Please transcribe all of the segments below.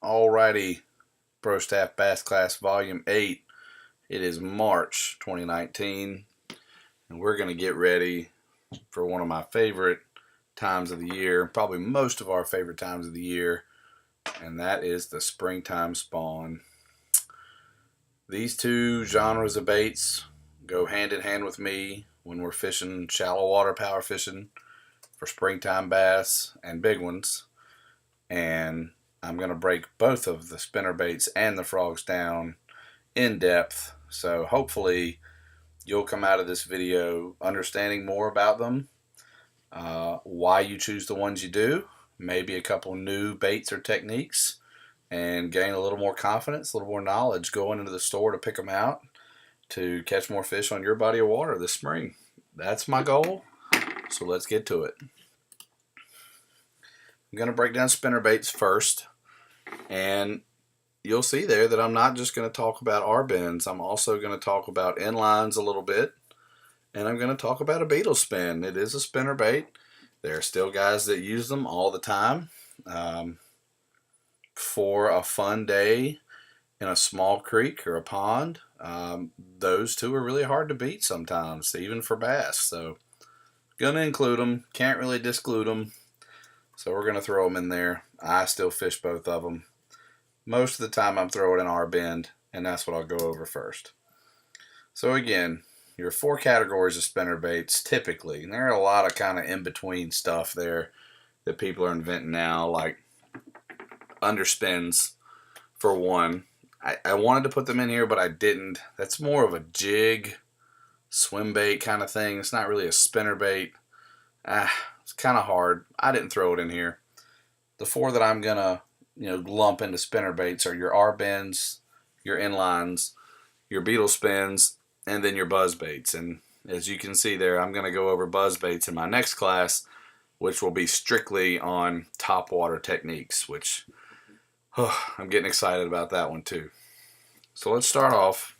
Alrighty, Pro Staff Bass Class Volume 8. It is March 2019, and we're going to get ready for one of my favorite times of the year, probably most of our favorite times of the year, and that is the springtime spawn. These two genres of baits go hand in hand with me when we're fishing shallow water power fishing for springtime bass and big ones. And I'm going to break both of the spinnerbaits and the frogs down in depth. So hopefully you'll come out of this video understanding more about them, why you choose the ones you do, maybe a couple new baits or techniques, and gain a little more confidence, a little more knowledge going into the store to pick them out to catch more fish on your body of water this spring. That's my goal, so let's get to it. I'm going to break down spinnerbaits first, and you'll see there that I'm not just going to talk about R-bends. I'm also going to talk about inlines a little bit, and I'm going to talk about a beetle spin. It is a spinnerbait. There are still guys that use them all the time for a fun day in a small creek or a pond. Those two are really hard to beat sometimes, even for bass. So going to include them. Can't really disclude them. So we're going to throw them in there. I still fish both of them. Most of the time I'm throwing an R-bend, and that's what I'll go over first. So again, your four categories of spinnerbaits typically, and there are a lot of kind of in-between stuff there that people are inventing now, like underspins for one. I wanted to put them in here, but I didn't. That's more of a jig, swim bait kind of thing. It's not really a spinnerbait. It's kind of hard. I didn't throw it in here. The four that I'm gonna, lump into spinnerbaits are your R-bends, your inlines, your beetle spins, and then your buzz baits. And as you can see there, I'm gonna go over buzz baits in my next class, which will be strictly on top water techniques, which I'm getting excited about that one too. So let's start off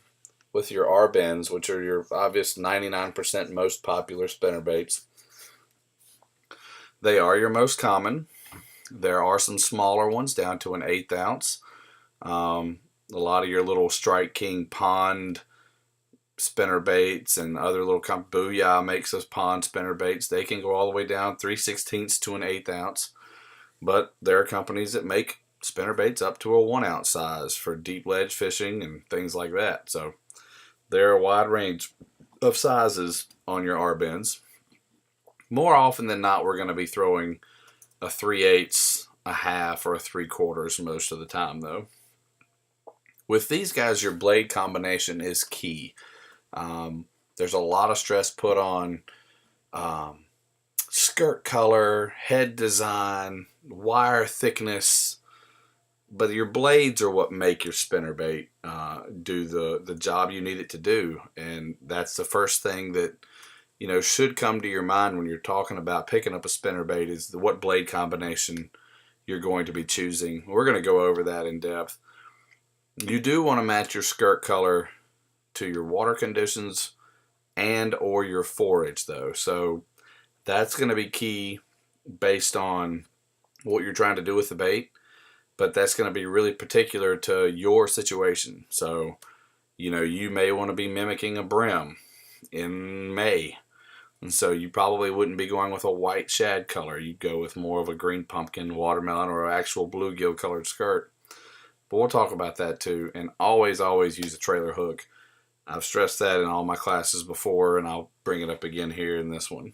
with your R-bends, which are your obvious 99% most popular spinnerbaits. They are your most common. There are some smaller ones down to an 1/8 ounce. A lot of your little Strike King pond spinnerbaits and other little Booyah makes us pond spinnerbaits. They can go all the way down 3/16 to an 1/8 ounce. But there are companies that make spinnerbaits up to a 1 ounce size for deep ledge fishing and things like that. So there are a wide range of sizes on your R-bends. More often than not, we're going to be throwing a 3/8, a half, or a 3/4 most of the time, though. With these guys, your blade combination is key. There's a lot of stress put on skirt color, head design, wire thickness, but your blades are what make your spinnerbait do the job you need it to do, and that's the first thing that should come to your mind when you're talking about picking up a spinnerbait is what blade combination you're going to be choosing. We're going to go over that in depth. You do want to match your skirt color to your water conditions and or your forage though. So that's going to be key based on what you're trying to do with the bait, but that's going to be really particular to your situation. So, you may want to be mimicking a brim in May. And so you probably wouldn't be going with a white shad color. You'd go with more of a green pumpkin, watermelon, or actual bluegill colored skirt. But we'll talk about that too. And always use a trailer hook. I've stressed that in all my classes before, and I'll bring it up again here in this one.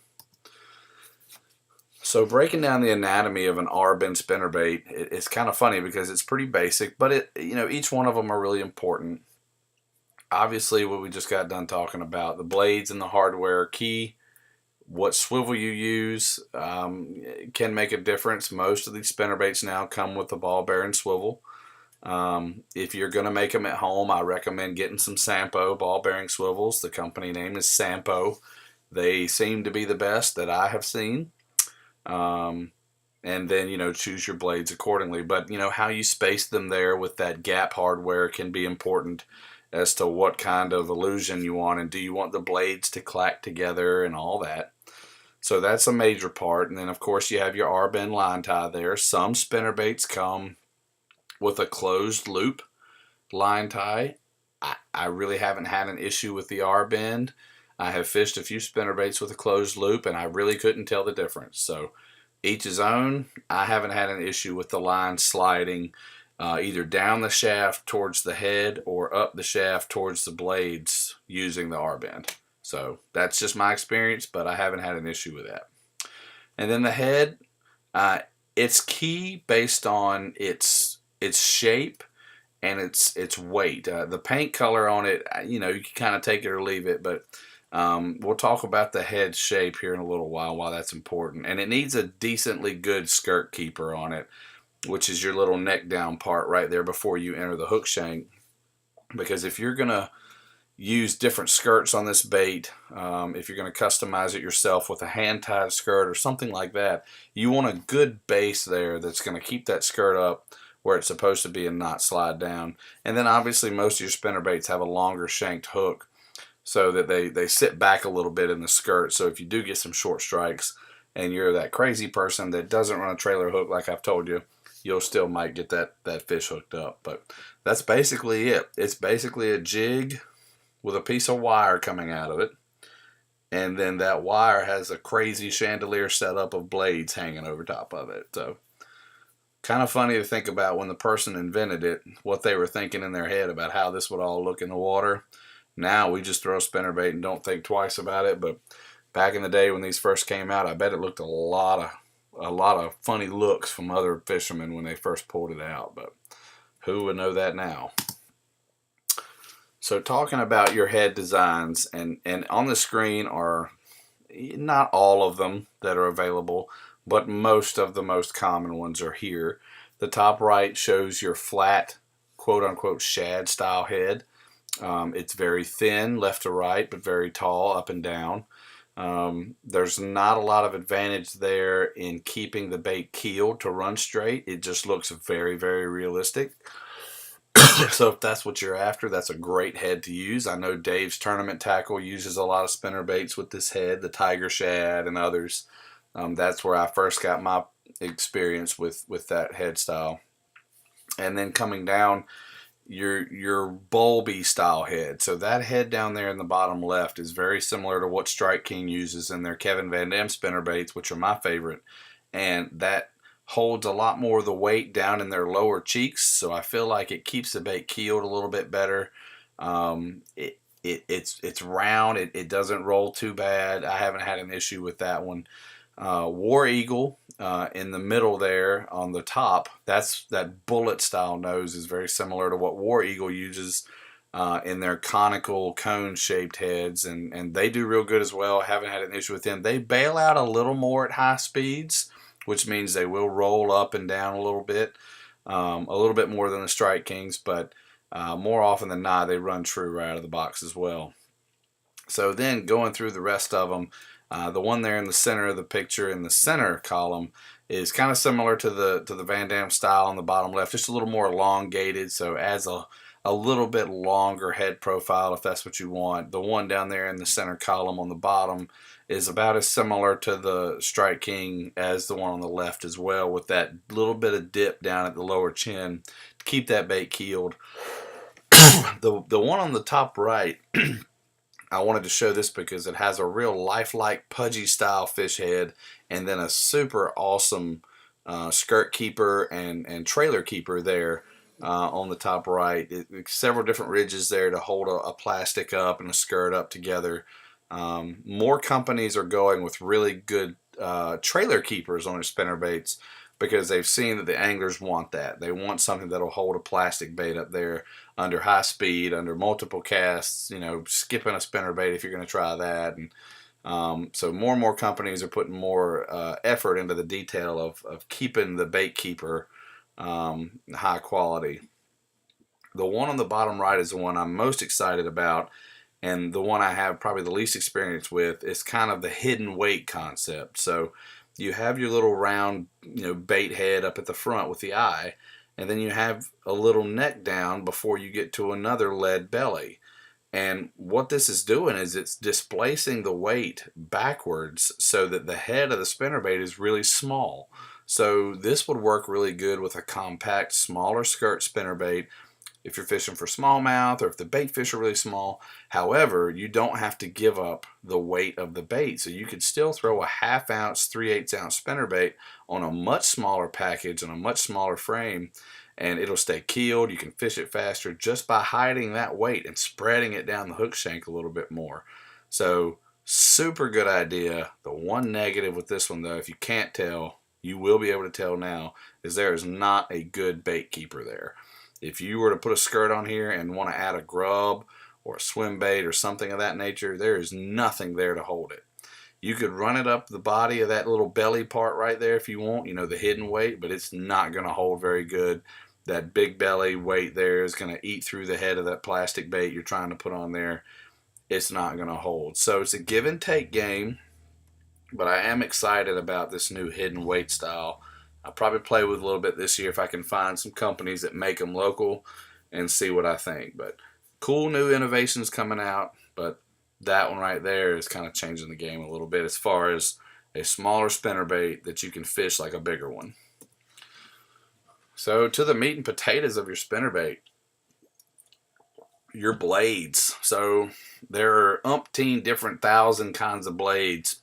So breaking down the anatomy of an R-bend spinnerbait, it's kind of funny because it's pretty basic, but each one of them are really important. Obviously, what we just got done talking about, the blades and the hardware are key. What swivel you use can make a difference. Most of these spinnerbaits now come with a ball bearing swivel. If you're going to make them at home, I recommend getting some Sampo ball bearing swivels. The company name is Sampo. They seem to be the best that I have seen. And then, choose your blades accordingly. But, how you space them there with that gap hardware can be important as to what kind of illusion you want, and do you want the blades to clack together and all that. So that's a major part. And then of course you have your R-bend line tie there. Some spinnerbaits come with a closed loop line tie. I really haven't had an issue with the R bend. I have fished a few spinnerbaits with a closed loop, and I really couldn't tell the difference. So each his own. I haven't had an issue with the line sliding either down the shaft towards the head or up the shaft towards the blades using the R bend. So that's just my experience, but I haven't had an issue with that. And then the head, it's key based on its shape and its weight. The paint color on it, you know, you can kind of take it or leave it, but we'll talk about the head shape here in a little while, why that's important. And it needs a decently good skirt keeper on it, which is your little neck down part right there before you enter the hook shank. Because if you're going to use different skirts on this bait, if you're going to customize it yourself with a hand-tied skirt or something like that, you want a good base there that's going to keep that skirt up where it's supposed to be and not slide down. And then obviously most of your spinnerbaits have a longer shanked hook so that they sit back a little bit in the skirt. So if you do get some short strikes and you're that crazy person that doesn't run a trailer hook like I've told you, you'll still might get that fish hooked up. But that's basically it. It's basically a jig with a piece of wire coming out of it, and then that wire has a crazy chandelier setup of blades hanging over top of it. So kind of funny to think about when the person invented it, what they were thinking in their head about how this would all look in the water. Now we just throw spinnerbait and don't think twice about it, but back in the day when these first came out, I bet it looked a lot of funny looks from other fishermen when they first pulled it out, but who would know that now? So talking about your head designs, and on the screen are not all of them that are available, but most of the most common ones are here. The top right shows your flat, quote-unquote, shad style head. It's very thin left to right, but very tall up and down. There's not a lot of advantage there in keeping the bait keeled to run straight. It just looks very, very realistic. So if that's what you're after, that's a great head to use. I know Dave's Tournament Tackle uses a lot of spinnerbaits with this head, the Tiger Shad and others. That's where I first got my experience with that head style. And then coming down, your bulby style head. So that head down there in the bottom left is very similar to what Strike King uses in their Kevin Van Dam spinnerbaits, which are my favorite. And that holds a lot more of the weight down in their lower cheeks, so I feel like it keeps the bait keeled a little bit better. It's round. It doesn't roll too bad. I haven't had an issue with that one. War Eagle in the middle there on the top, that bullet style nose is very similar to what War Eagle uses in their conical cone shaped heads, and they do real good as well. Haven't had an issue with them. They bail out a little more at high speeds, which means they will roll up and down a little bit more than the Strike Kings, but more often than not, they run true right out of the box as well. So then going through the rest of them, the one there in the center of the picture in the center column is kind of similar to the Van Dam style on the bottom left, just a little more elongated, so adds a little bit longer head profile if that's what you want. The one down there in the center column on the bottom is about as similar to the Strike King as the one on the left as well, with that little bit of dip down at the lower chin to keep that bait keeled. The one on the top right, I wanted to show this because it has a real lifelike pudgy style fish head and then a super awesome skirt keeper and trailer keeper there on the top right. Several different ridges there to hold a plastic up and a skirt up together. More companies are going with really good trailer keepers on their spinnerbaits because they've seen that the anglers want that. They want something that'll hold a plastic bait up there under high speed, under multiple casts, you know, skipping a spinnerbait if you're going to try that. And so more and more companies are putting more effort into the detail of keeping the bait keeper high quality. The one on the bottom right is the one I'm most excited about, and the one I have probably the least experience with. Is kind of the hidden weight concept. So you have your little round, you know, bait head up at the front with the eye, and then you have a little neck down before you get to another lead belly. And what this is doing is it's displacing the weight backwards so that the head of the spinnerbait is really small. So this would work really good with a compact, smaller skirt spinnerbait if you're fishing for smallmouth or if the bait fish are really small. However, you don't have to give up the weight of the bait. So you could still throw a 1/2 ounce, 3/8 ounce spinnerbait on a much smaller package, on a much smaller frame, and it'll stay keeled. You can fish it faster just by hiding that weight and spreading it down the hook shank a little bit more. So super good idea. The one negative with this one though, if you can't tell, you will be able to tell now, is there is not a good bait keeper there. If you were to put a skirt on here and want to add a grub or a swim bait or something of that nature, there is nothing there to hold it. You could run it up the body of that little belly part right there if you want, you know, the hidden weight, but it's not going to hold very good. That big belly weight there is going to eat through the head of that plastic bait you're trying to put on there. It's not going to hold. So it's a give and take game, but I am excited about this new hidden weight style. I'll probably play with a little bit this year if I can find some companies that make them local and see what I think. But cool new innovations coming out, but that one right there is kind of changing the game a little bit as far as a smaller spinnerbait that you can fish like a bigger one. So to the meat and potatoes of your spinnerbait, your blades. So there are umpteen different thousand kinds of blades,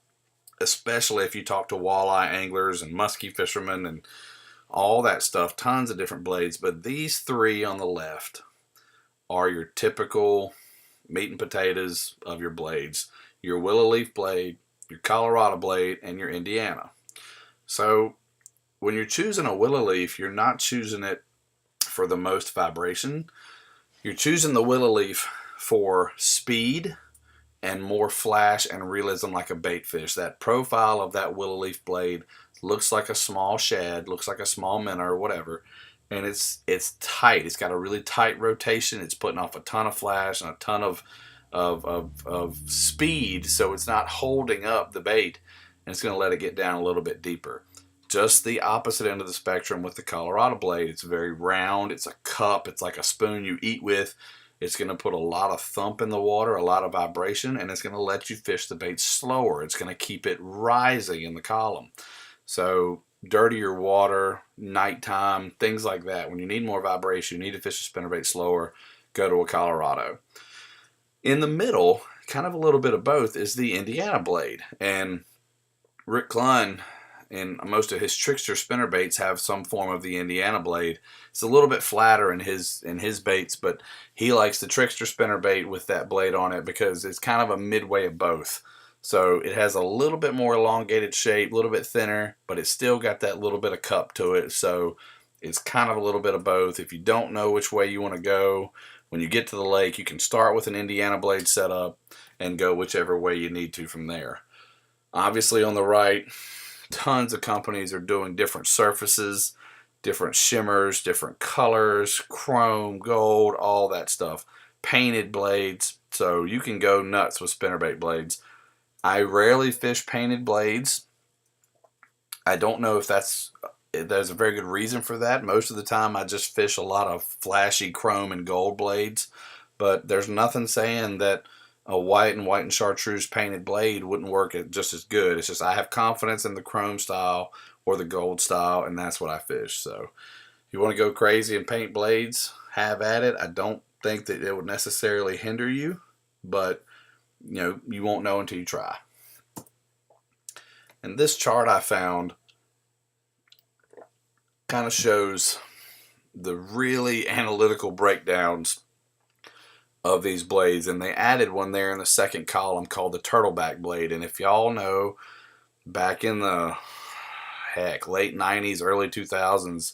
especially if you talk to walleye anglers and muskie fishermen and all that stuff, tons of different blades. But these three on the left are your typical meat and potatoes of your blades. Your willow leaf blade, your Colorado blade, and your Indiana. So when you're choosing a willow leaf, you're not choosing it for the most vibration. You're choosing the willow leaf for speed and more flash and realism like a bait fish. That profile of that willow leaf blade looks like a small shad, looks like a small minnow or whatever, and it's tight. It's got a really tight rotation. It's putting off a ton of flash and a ton of speed, so it's not holding up the bait, and it's going to let it get down a little bit deeper. Just the opposite end of the spectrum with the Colorado blade. It's very round. It's a cup. It's like a spoon you eat with. It's going to put a lot of thump in the water, a lot of vibration, and it's going to let you fish the bait slower. It's going to keep it rising in the column. So dirtier water, nighttime, things like that. When you need more vibration, you need to fish a spinnerbait slower, go to a Colorado. In the middle, kind of a little bit of both, is the Indiana blade. And Rick Klein and most of his trickster spinnerbaits have some form of the Indiana blade. It's a little bit flatter in his baits, but he likes the trickster spinnerbait with that blade on it because it's kind of a midway of both. So it has a little bit more elongated shape, a little bit thinner, but it's still got that little bit of cup to it. So it's kind of a little bit of both. If you don't know which way you want to go, when you get to the lake, you can start with an Indiana blade setup and go whichever way you need to from there. Obviously on the right, tons of companies are doing different surfaces, different shimmers, different colors, chrome, gold, all that stuff. Painted blades, so you can go nuts with spinnerbait blades. I rarely fish painted blades. I don't know if there's a very good reason for that. Most of the time I just fish a lot of flashy chrome and gold blades, but there's nothing saying that a white and chartreuse painted blade wouldn't work just as good. It's just I have confidence in the chrome style or the gold style, and that's what I fish. So if you want to go crazy and paint blades, have at it. I don't think that it would necessarily hinder you, but you know, you won't know until you try. And this chart I found kind of shows the really analytical breakdowns of these blades, and they added one there in the second column called the turtleback blade. And if y'all know, back in the late 90s, early 2000s,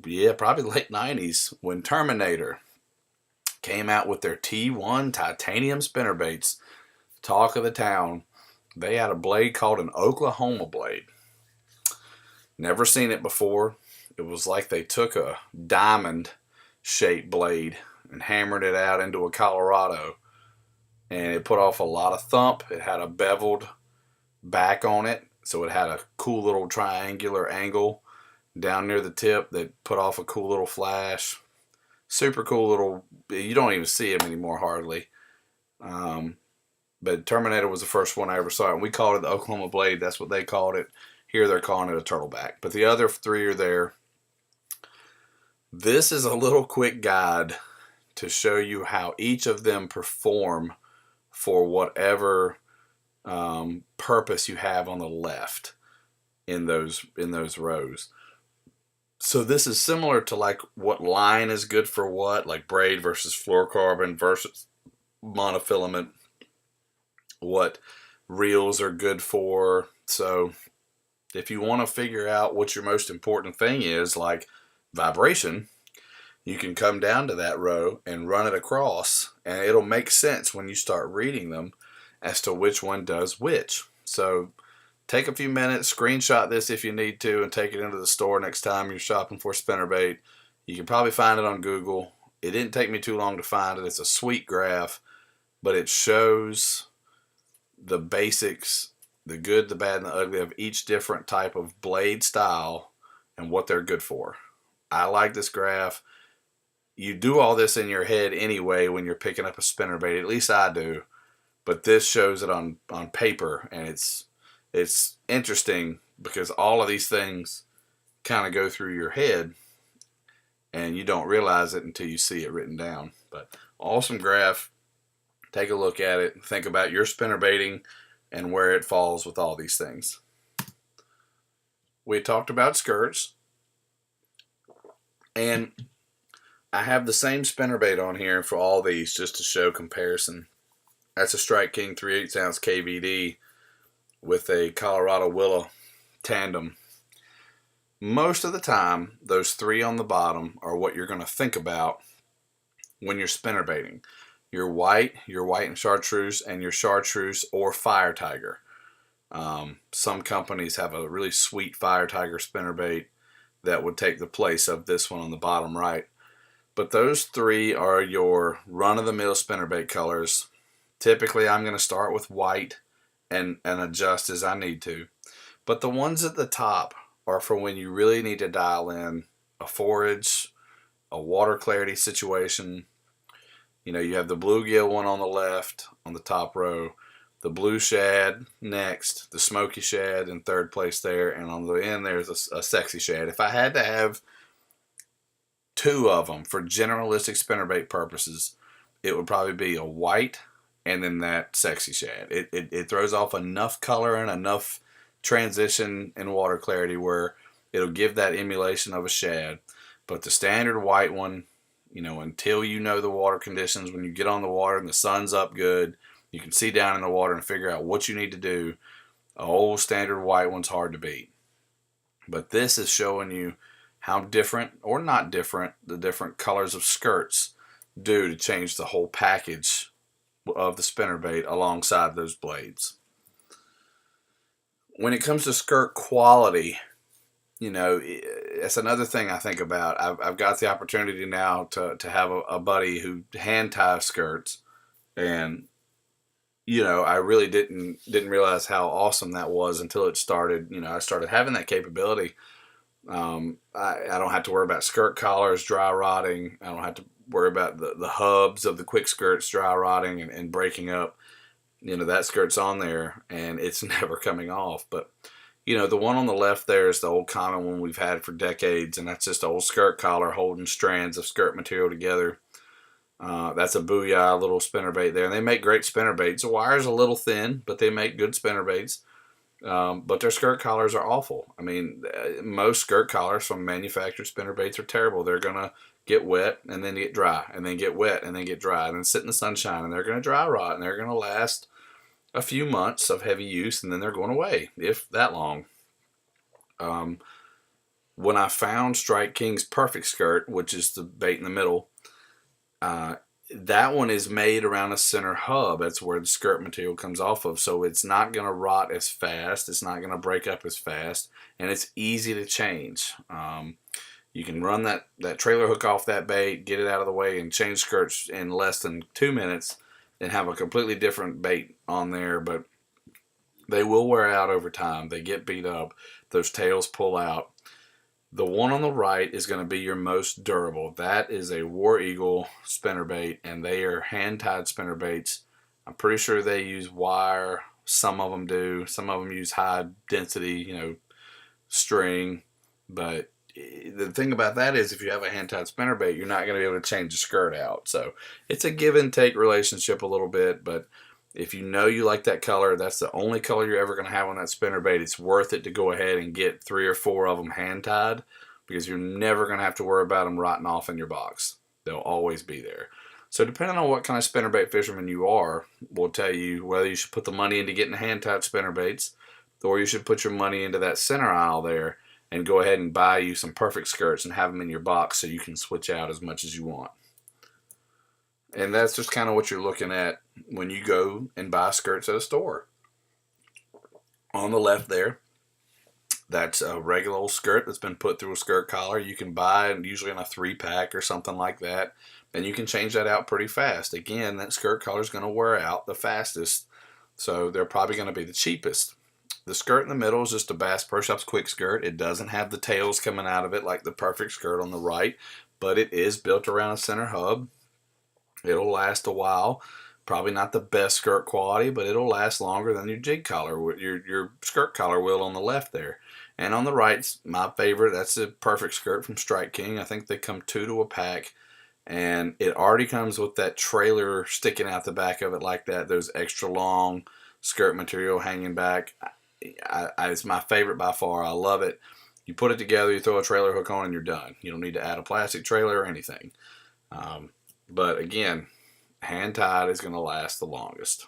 yeah, probably late 90s, when Terminator came out with their T1 titanium spinnerbaits, talk of the town, they had a blade called an Oklahoma blade. Never seen it before. It was like they took a diamond shaped blade and hammered it out into a Colorado, and it put off a lot of thump. It had a beveled back on it, so it had a cool little triangular angle down near the tip that put off a cool little flash. Super cool little, you don't even see them anymore hardly. But Terminator was the first one I ever saw, and we called it the Oklahoma blade. That's what they called it. Here they're calling it a turtleback. But the other three are there. This is a little quick guide to show you how each of them perform for whatever purpose you have on the left in those rows. So this is similar to like what line is good for what, like braid versus fluorocarbon versus monofilament, what reels are good for. So if you want to figure out what your most important thing is, like vibration, you can come down to that row and run it across, and it'll make sense when you start reading them as to which one does which. So take a few minutes, screenshot this if you need to, and take it into the store next time you're shopping for spinnerbait. You can probably find it on Google. It didn't take me too long to find it. It's a sweet graph, but it shows the basics, the good, the bad, and the ugly of each different type of blade style and what they're good for. I like this graph. You do all this in your head anyway when you're picking up a spinnerbait. At least I do. But this shows it on paper, and it's interesting because all of these things kind of go through your head, and you don't realize it until you see it written down. But awesome graph. Take a look at it. Think about your spinnerbaiting and where it falls with all these things. We talked about skirts, and I have the same spinnerbait on here for all these just to show comparison. That's a Strike King 3/8 ounce KVD with a Colorado Willow tandem. Most of the time, those three on the bottom are what you're going to think about when you're spinnerbaiting. Your white and chartreuse, and your chartreuse or fire tiger. Some companies have a really sweet fire tiger spinnerbait that would take the place of this one on the bottom right. But those three are your run-of-the-mill spinnerbait colors. Typically, I'm going to start with white and adjust as I need to. But the ones at the top are for when you really need to dial in a forage, a water clarity situation. You know, you have the bluegill one on the left on the top row, the blue shad next, the smoky shad in third place there, and on the end there's a sexy shad. If I had to have two of them for generalistic spinnerbait purposes, it would probably be a white and then that sexy shad. It throws off enough color and enough transition and water clarity where it'll give that emulation of a shad. But the standard white one, you know, until you know the water conditions, when you get on the water and the sun's up good, you can see down in the water and figure out what you need to do. An old standard white one's hard to beat. But this is showing you how different or not different the different colors of skirts do to change the whole package of the spinnerbait alongside those blades. When it comes to skirt quality, you know, it's another thing I think about. I've got the opportunity now to have a buddy who hand ties skirts, and you know, I really didn't realize how awesome that was until it started. You know, I started having that capability. I don't have to worry about skirt collars dry rotting. I don't have to worry about the hubs of the quick skirts dry rotting and breaking up. You know, that skirt's on there and it's never coming off. But, you know, the one on the left there is the old common one we've had for decades, and that's just an old skirt collar holding strands of skirt material together. That's a Booyah little spinnerbait there. And they make great spinnerbaits. The wire's a little thin, but they make good spinnerbaits. But their skirt collars are awful. I mean, most skirt collars from manufactured spinnerbaits are terrible. They're going to get wet and then get dry, and then get wet and then get dry, and then sit in the sunshine, and they're going to dry rot, and they're going to last a few months of heavy use, and then they're going away, if that long. When I found Strike King's Perfect Skirt, which is the bait in the middle, that one is made around a center hub. That's where the skirt material comes off of. So it's not going to rot as fast. It's not going to break up as fast. And it's easy to change. You can run that trailer hook off that bait, get it out of the way, and change skirts in less than 2 minutes and have a completely different bait on there. But they will wear out over time. They get beat up. Those tails pull out. The one on the right is going to be your most durable. That is a War Eagle spinnerbait, and they are hand-tied spinnerbaits. I'm pretty sure they use wire. Some of them do. Some of them use high density, you know, string. But the thing about that is if you have a hand-tied spinnerbait, you're not going to be able to change the skirt out. So it's a give and take relationship a little bit, but if you know you like that color, that's the only color you're ever going to have on that spinnerbait, it's worth it to go ahead and get 3 or 4 of them hand-tied, because you're never going to have to worry about them rotting off in your box. They'll always be there. So depending on what kind of spinnerbait fisherman you are, will tell you whether you should put the money into getting hand-tied spinnerbaits, or you should put your money into that center aisle there and go ahead and buy you some perfect skirts and have them in your box so you can switch out as much as you want. And that's just kind of what you're looking at when you go and buy skirts at a store. On the left there, that's a regular old skirt that's been put through a skirt collar. You can buy it usually in a 3-pack or something like that. And you can change that out pretty fast. Again, that skirt collar is going to wear out the fastest, so they're probably going to be the cheapest. The skirt in the middle is just a Bass Pro Shops quick skirt. It doesn't have the tails coming out of it like the perfect skirt on the right, but it is built around a center hub. It'll last a while. Probably not the best skirt quality, but it'll last longer than your jig collar, your skirt collar will on the left there. And on the right's my favorite. That's a perfect skirt from Strike King. I think they come 2 to a pack. And it already comes with that trailer sticking out the back of it like that. There's extra long skirt material hanging back. It's my favorite by far. I love it. You put it together, you throw a trailer hook on, and you're done. You don't need to add a plastic trailer or anything. But again, hand-tied is going to last the longest.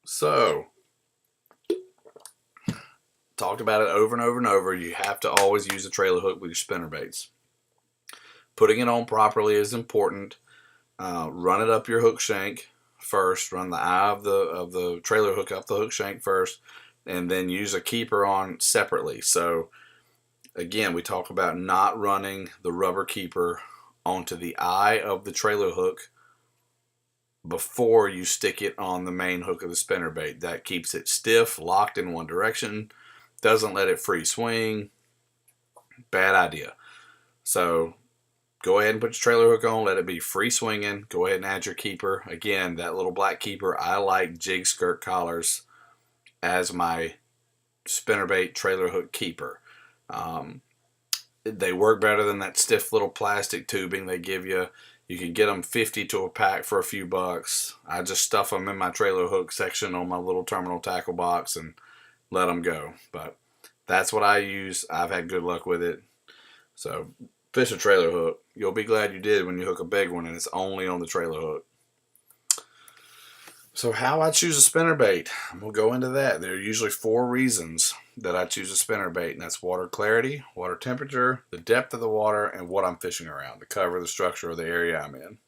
So, talked about it over and over and over. You have to always use a trailer hook with your spinnerbaits. Putting it on properly is important. Run it up your hook shank first. Run the eye of the trailer hook up the hook shank first, and then use a keeper on separately. So, again, we talk about not running the rubber keeper onto the eye of the trailer hook before you stick it on the main hook of the spinnerbait. That keeps it stiff, locked in one direction, doesn't let it free swing. Bad idea. So go ahead and put your trailer hook on, let it be free swinging. Go ahead and add your keeper. Again, that little black keeper, I like jig skirt collars as my spinnerbait trailer hook keeper. They work better than that stiff little plastic tubing they give you. You can get them 50 to a pack for a few bucks. I just stuff them in my trailer hook section on my little terminal tackle box and let them go. But that's what I use. I've had good luck with it. So fish a trailer hook. You'll be glad you did when you hook a big one and it's only on the trailer hook. So how I choose a spinnerbait, I'm going to go into that. There are usually 4 reasons that I choose a spinnerbait, and that's water clarity, water temperature, the depth of the water, and what I'm fishing around, the cover, the structure, or the area I'm in.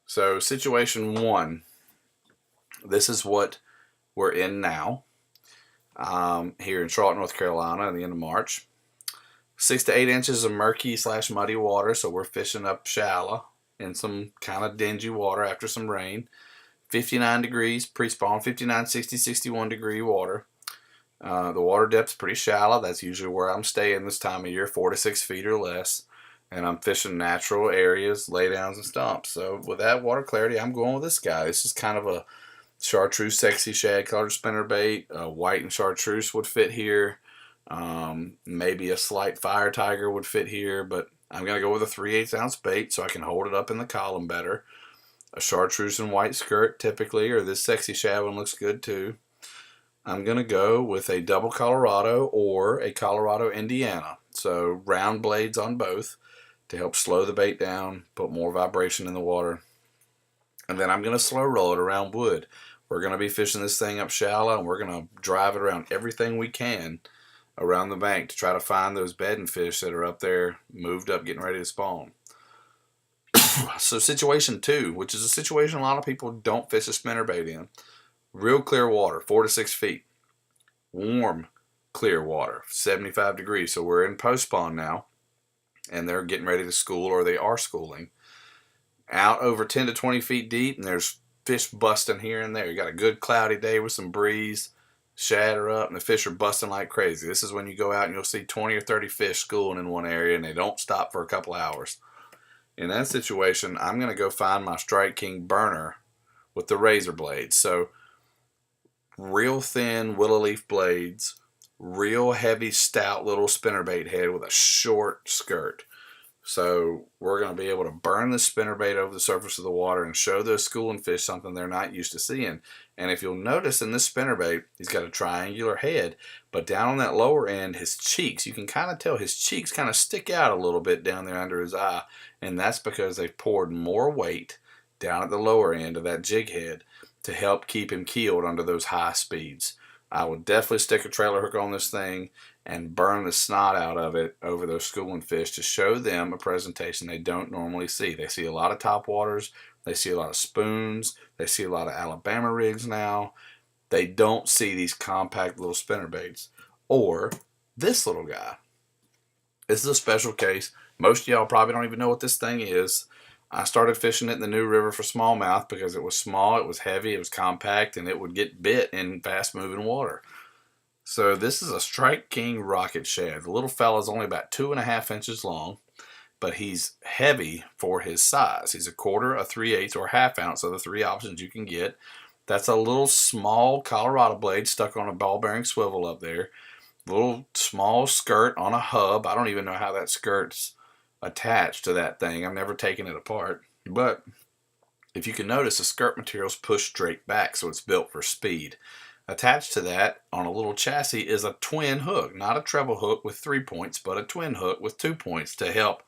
So situation 1, this is what we're in now, here in Charlotte, North Carolina, at the end of March. 6 to 8 inches of murky / muddy water, so we're fishing up shallow in some kind of dingy water after some rain. 59 degrees pre-spawn, 59, 60, 61 degree water. The water depth's pretty shallow. That's usually where I'm staying this time of year, 4 to 6 feet or less. And I'm fishing natural areas, laydowns, and stumps. So with that water clarity, I'm going with this guy. This is kind of a chartreuse sexy shad colored spinnerbait. White and chartreuse would fit here. Maybe a slight fire tiger would fit here, but I'm going to go with a 3/8 ounce bait so I can hold it up in the column better. A chartreuse and white skirt typically, or this sexy shad one looks good too. I'm going to go with a double Colorado or a Colorado Indiana. So round blades on both to help slow the bait down, put more vibration in the water. And then I'm going to slow roll it around wood. We're going to be fishing this thing up shallow, and we're going to drive it around everything we can around the bank to try to find those bedding fish that are up there, moved up, getting ready to spawn. So situation 2, which is a situation a lot of people don't fish a spinnerbait in. Real clear water, 4 to 6 feet. Warm, clear water, 75 degrees. So we're in post-spawn now, and they're getting ready to school, or they are schooling. Out over 10 to 20 feet deep, and there's fish busting here and there. You got a good cloudy day with some breeze, shad are up, and the fish are busting like crazy. This is when you go out and you'll see 20 or 30 fish schooling in one area, and they don't stop for a couple hours. In that situation, I'm going to go find my Strike King burner with the razor blades. So real thin willow leaf blades, real heavy, stout little spinnerbait head with a short skirt. So we're going to be able to burn the spinnerbait over the surface of the water and show those schooling fish something they're not used to seeing. And if you'll notice in this spinnerbait, he's got a triangular head, but down on that lower end, his cheeks, you can kind of tell his cheeks kind of stick out a little bit down there under his eye. And that's because they've poured more weight down at the lower end of that jig head to help keep him keeled under those high speeds. I would definitely stick a trailer hook on this thing and burn the snot out of it over those schooling fish to show them a presentation they don't normally see. They see a lot of topwaters, they see a lot of spoons, they see a lot of Alabama rigs now. They don't see these compact little spinnerbaits. Or this little guy. This is a special case. Most of y'all probably don't even know what this thing is. I started fishing it in the New River for smallmouth because it was small, it was heavy, it was compact, and it would get bit in fast-moving water. So this is a Strike King rocket shad. The little fella's only about 2.5 inches long, but he's heavy for his size. He's a quarter, a 3/8, or a half ounce of the three options you can get. That's a little small Colorado blade stuck on a ball bearing swivel up there. Little small skirt on a hub. I don't even know how that skirt's attached to that thing. I've never taken it apart. But if you can notice, the skirt material's pushed straight back, so it's built for speed. Attached to that on a little chassis is a twin hook, not a treble hook with 3 points, but a twin hook with 2 points to help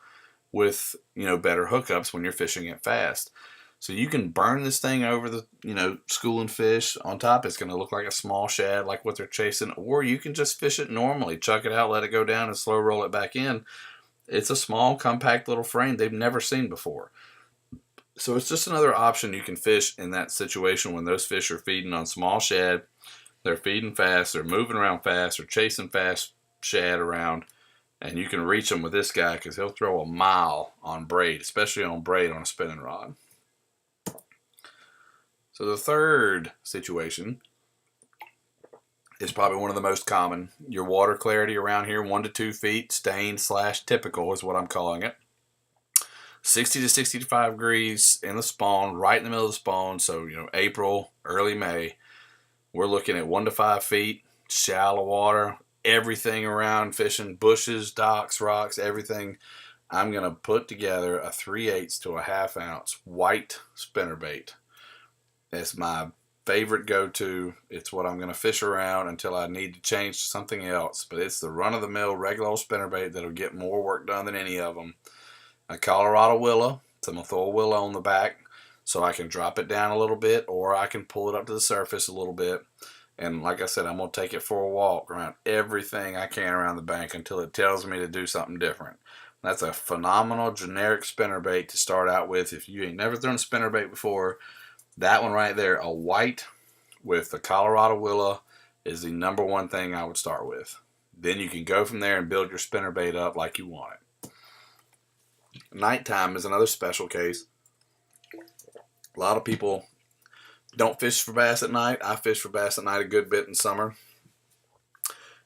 with, better hookups when you're fishing it fast. So you can burn this thing over the, schooling fish. On top, it's going to look like a small shad, like what they're chasing, or you can just fish it normally, chuck it out, let it go down, and slow roll it back in. It's a small, compact little frame they've never seen before. So it's just another option you can fish in that situation when those fish are feeding on small shad. They're feeding fast, they're moving around fast, they're chasing fast shad around, and you can reach them with this guy because he'll throw a mile on braid, especially on braid on a spinning rod. So the third situation is probably one of the most common. Your water clarity around here, 1 to 2 feet, stained/typical is what I'm calling it. 60 to 65 degrees in the spawn, right in the middle of the spawn. So, April, early May. We're looking at 1 to 5 feet, shallow water, everything around fishing, bushes, docks, rocks, everything. I'm going to put together a 3/8 to a half ounce white spinnerbait. It's my favorite go-to. It's what I'm going to fish around until I need to change to something else. But it's the run-of-the-mill regular old spinnerbait that'll get more work done than any of them. A Colorado willow. So I'm going to throw a willow on the back so I can drop it down a little bit, or I can pull it up to the surface a little bit. And like I said, I'm going to take it for a walk around everything I can around the bank until it tells me to do something different. That's a phenomenal generic spinnerbait to start out with. If you ain't never thrown a spinnerbait before, that one right there, a white with the Colorado willow, is the number one thing I would start with. Then you can go from there and build your spinnerbait up like you want it. Nighttime is another special case. A lot of people don't fish for bass at night. I fish for bass at night a good bit in summer.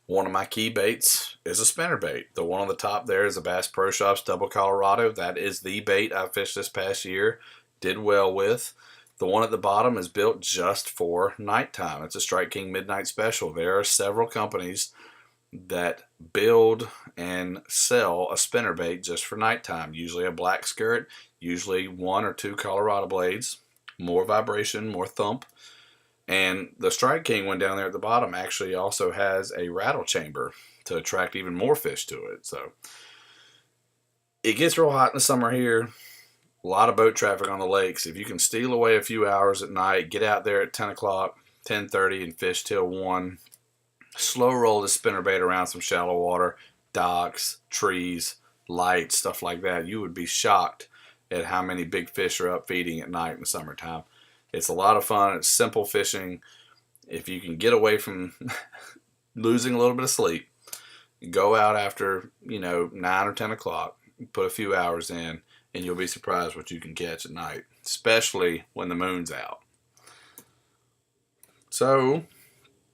One of my key baits is a spinnerbait. The one on the top there is a Bass Pro Shops Double Colorado. That is the bait I fished this past year. Did well with. The one at the bottom is built just for nighttime. It's a Strike King Midnight Special. There are several companies that build and sell a spinnerbait just for nighttime. Usually a black skirt, usually 1 or 2 Colorado blades, more vibration, more thump. And the Strike King one down there at the bottom actually also has a rattle chamber to attract even more fish to it. So it gets real hot in the summer here. A lot of boat traffic on the lakes. If you can steal away a few hours at night, get out there at 10 o'clock, 10:30 and fish till 1. Slow roll the spinnerbait around some shallow water, docks, trees, lights, stuff like that. You would be shocked at how many big fish are up feeding at night in the summertime. It's a lot of fun. It's simple fishing. If you can get away from losing a little bit of sleep, go out after 9 or 10 o'clock, put a few hours in, and you'll be surprised what you can catch at night, especially when the moon's out. So,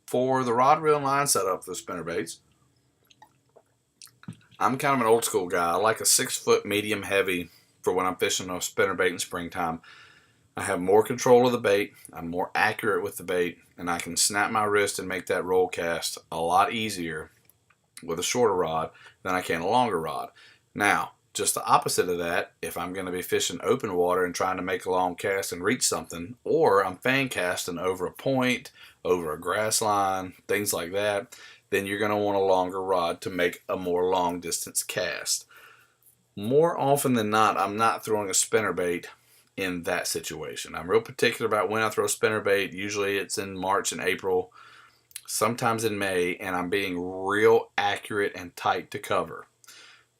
for the rod, reel, and line setup for the spinnerbaits, I'm kind of an old school guy. I like a 6-foot medium heavy for when I'm fishing a spinnerbait in springtime. I have more control of the bait, I'm more accurate with the bait, and I can snap my wrist and make that roll cast a lot easier with a shorter rod than I can a longer rod. Now, just the opposite of that, if I'm going to be fishing open water and trying to make a long cast and reach something, or I'm fan casting over a point, over a grass line, things like that, then you're going to want a longer rod to make a more long distance cast. More often than not, I'm not throwing a spinnerbait in that situation. I'm real particular about when I throw a spinnerbait. Usually it's in March and April, sometimes in May, and I'm being real accurate and tight to cover.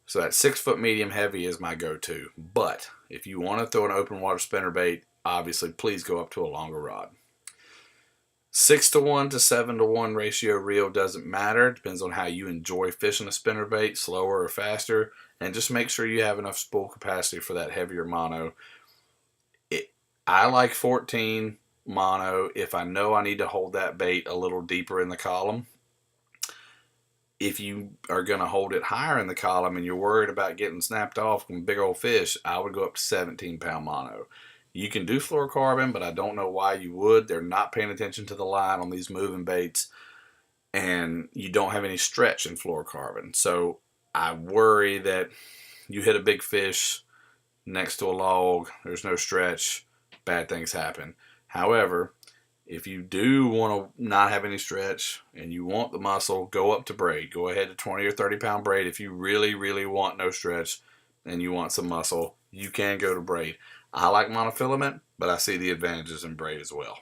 So that 6-foot medium heavy is my go-to. But if you want to throw an open water spinnerbait, obviously please go up to a longer rod. 6-to-1 to 7-to-1 ratio reel doesn't matter. It depends on how you enjoy fishing a spinnerbait, slower or faster. And just make sure you have enough spool capacity for that heavier mono. I like 14 mono if I know I need to hold that bait a little deeper in the column. If you are going to hold it higher in the column and you're worried about getting snapped off from big old fish, I would go up to 17-pound mono. You can do fluorocarbon, but I don't know why you would. They're not paying attention to the line on these moving baits, and you don't have any stretch in fluorocarbon. So I worry that you hit a big fish next to a log, there's no stretch, bad things happen. However, if you do want to not have any stretch and you want the muscle, go up to braid. Go ahead to 20 or 30-pound braid. If you really, really want no stretch and you want some muscle, you can go to braid. I like monofilament, but I see the advantages in braid as well.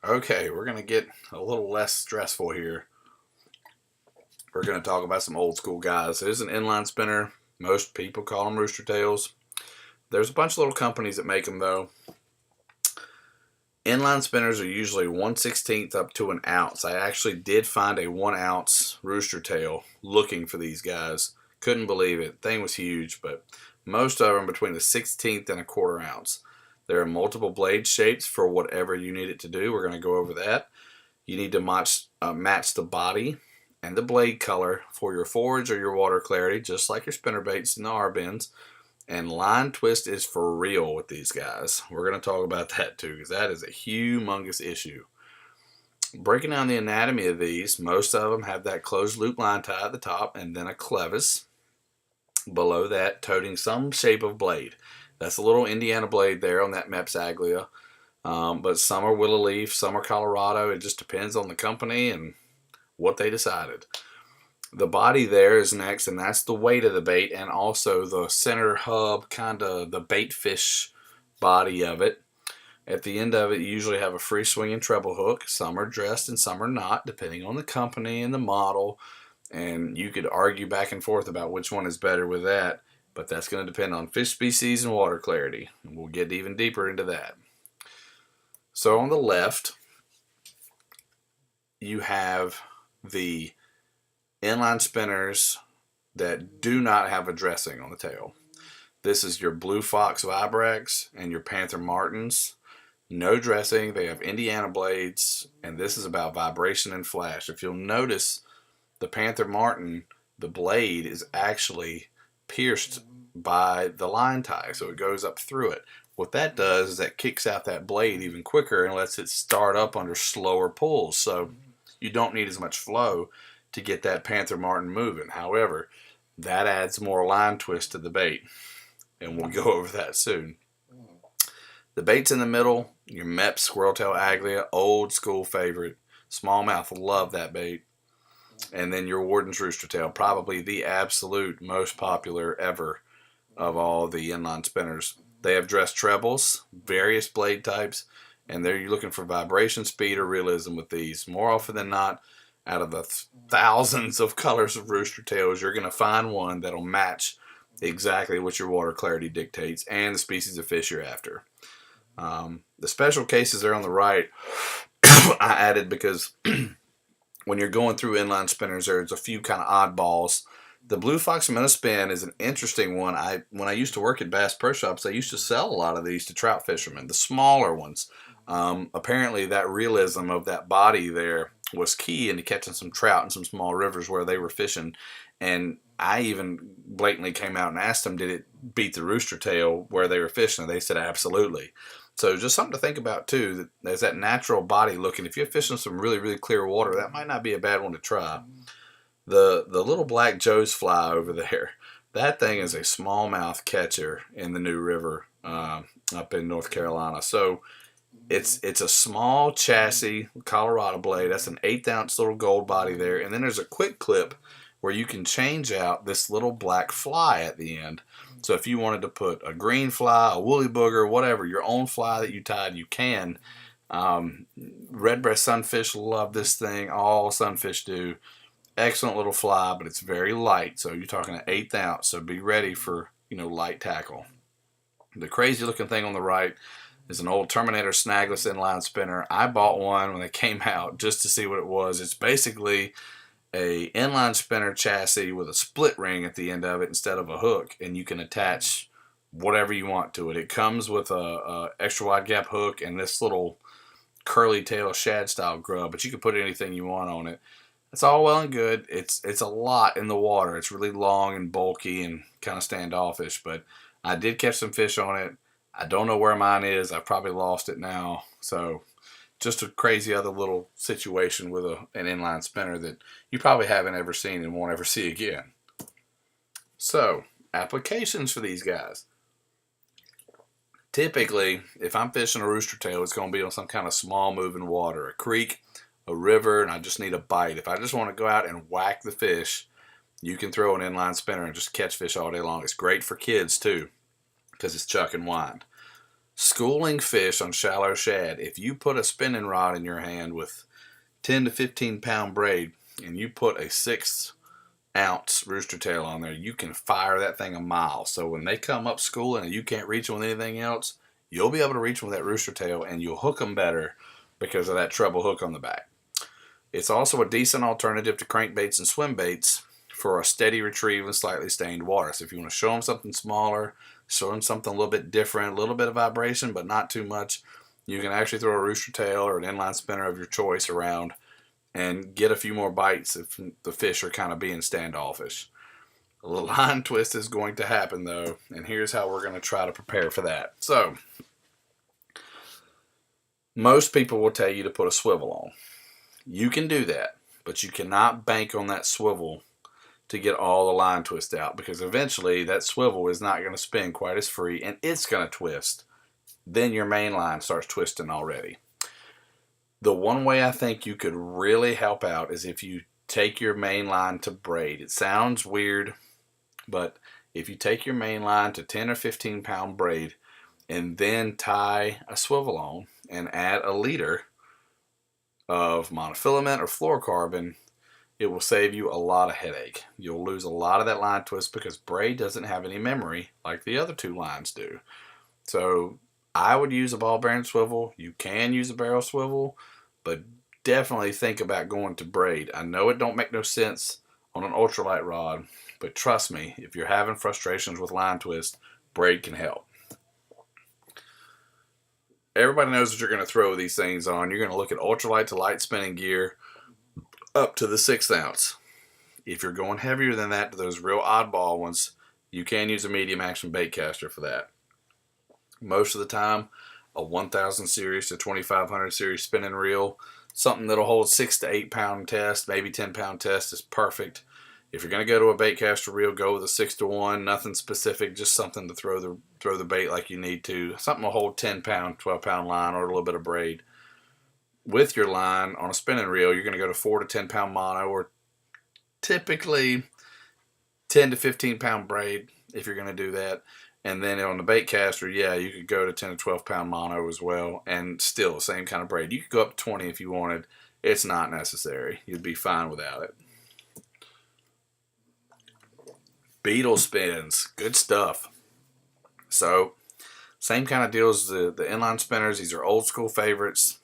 Okay, we're going to get a little less stressful here. We're going to talk about some old school guys. It is an inline spinner. Most people call them rooster tails. There's a bunch of little companies that make them though. Inline spinners are usually 1/16 up to an ounce. I actually did find a 1 ounce rooster tail looking for these guys. Couldn't believe it. Thing was huge, but most of them between a 1/16 and a 1/4 ounce. There are multiple blade shapes for whatever you need it to do. We're going to go over that. You need to match the body and the blade color for your forage or your water clarity, just like your spinnerbaits and the R-bends. And line twist is for real with these guys. We're going to talk about that too, because that is a humongous issue. Breaking down the anatomy of these, most of them have that closed loop line tie at the top and then a clevis below that, toting some shape of blade. That's a little Indiana blade there on that Mepps Aglia. But some are willow leaf, some are Colorado. It just depends on the company and what they decided. The body there is next, and that's the weight of the bait and also the center hub, kind of the bait fish body of it. At the end of it, you usually have a free swinging treble hook. Some are dressed and some are not, depending on the company and the model. And you could argue back and forth about which one is better with that, but that's going to depend on fish species and water clarity. And we'll get even deeper into that. So on the left, you have the inline spinners that do not have a dressing on the tail. This is your Blue Fox Vibrax and your Panther Martins. No dressing. They have Indiana blades, and this is about vibration and flash. If you'll notice, the Panther Martin, the blade is actually pierced by the line tie, so it goes up through it. What that does is that kicks out that blade even quicker and lets it start up under slower pulls, so you don't need as much flow to get that Panther Martin moving. However, that adds more line twist to the bait, and we'll go over that soon. The bait's in the middle, your Mepps Squirreltail Aglia, old school favorite. Smallmouth love that bait. And then your Warden's Rooster Tail, probably the absolute most popular ever of all the inline spinners. They have dressed trebles, various blade types, and you're looking for vibration, speed, or realism with these. More often than not, out of the thousands of colors of rooster tails, you're going to find one that'll match exactly what your water clarity dictates and the species of fish you're after. The special cases are on the right. I added because when you're going through inline spinners, there's a few kind of oddballs. The Blue Fox Minnow Spin is an interesting one. When I used to work at Bass Pro Shops, I used to sell a lot of these to trout fishermen, the smaller ones. Apparently that realism of that body there was key into catching some trout in some small rivers where they were fishing. And I even blatantly came out and asked them, did beat the rooster tail where they were fishing? They said absolutely. So just something to think about too. That there's that natural body looking. If you're fishing some really really clear water, that might not be a bad one to try. The little black Joe's fly over there, that thing is a smallmouth catcher in the New River up in North Carolina. So it's a small chassis Colorado blade. That's an 1/8 ounce little gold body there, and then there's a quick clip where you can change out this little black fly at the end. So if you wanted to put a green fly, a woolly booger, whatever, your own fly that you tied, you can. Redbreast sunfish love this thing. All sunfish do. Excellent little fly, but it's very light. So you're talking an 1/8 ounce. So be ready for, light tackle. The crazy looking thing on the right is an old Terminator snagless inline spinner. I bought one when they came out just to see what it was. It's basically a inline spinner chassis with a split ring at the end of it instead of a hook, and you can attach whatever you want to it. It comes with a extra wide gap hook and this little curly tail shad style grub, but you can put anything you want on it. It's all well and good. It's a lot in the water. It's really long and bulky and kind of standoffish, but I did catch some fish on it. I don't know where mine is. I've probably lost it now. So just a crazy other little situation with an inline spinner that you probably haven't ever seen and won't ever see again. So applications for these guys. Typically, if I'm fishing a rooster tail, it's going to be on some kind of small moving water, a creek, a river, and I just need a bite. If I just want to go out and whack the fish, you can throw an inline spinner and just catch fish all day long. It's great for kids too, because it's chuck and wind. Schooling fish on shallow shad. If you put a spinning rod in your hand with 10 to 15 pound braid and you put a 6 ounce rooster tail on there, you can fire that thing a mile. So when they come up schooling and you can't reach them with anything else, you'll be able to reach them with that rooster tail and you'll hook them better because of that treble hook on the back. It's also a decent alternative to crankbaits and swim baits for a steady retrieve in slightly stained water. So if you want to show them something smaller, show them something a little bit different, a little bit of vibration, but not too much, you can actually throw a rooster tail or an inline spinner of your choice around and get a few more bites if the fish are kind of being standoffish. A line twist is going to happen though, and here's how we're going to try to prepare for that. So, most people will tell you to put a swivel on. You can do that, but you cannot bank on that swivel to get all the line twist out, because eventually that swivel is not going to spin quite as free and it's going to twist. Then your main line starts twisting already. The one way I think you could really help out is if you take your main line to braid. It sounds weird, but if you take your main line to 10 or 15 pound braid and then tie a swivel on and add a liter of monofilament or fluorocarbon, it will save you a lot of headache. You'll lose a lot of that line twist because braid doesn't have any memory like the other two lines do. So I would use a ball bearing swivel. You can use a barrel swivel, but definitely think about going to braid. I know it don't make no sense on an ultralight rod, but trust me, if you're having frustrations with line twist, braid can help. Everybody knows what you're going to throw these things on. You're going to look at ultralight to light spinning gear up to the 6 ounce. If you're going heavier than that to those real oddball ones, you can use a medium action bait caster for that. Most of the time, a 1000 series to 2500 series spinning reel, something that'll hold 6 to 8 pound test, maybe 10 pound test is perfect. If you're going to go to a bait caster reel, go with a 6-to-1, nothing specific, just something to throw the bait like you need to. Something will hold 10 pound, 12 pound line or a little bit of braid. With your line on a spinning reel, you're going to go to 4 to 10 pound mono, or typically 10 to 15 pound braid if you're going to do that. And then on the bait caster, yeah, you could go to 10 to 12 pound mono as well, and still the same kind of braid. You could go up to 20 if you wanted. It's not necessary. You'd be fine without it. Beetle spins, good stuff. So, same kind of deal as the inline spinners. These are old school favorites.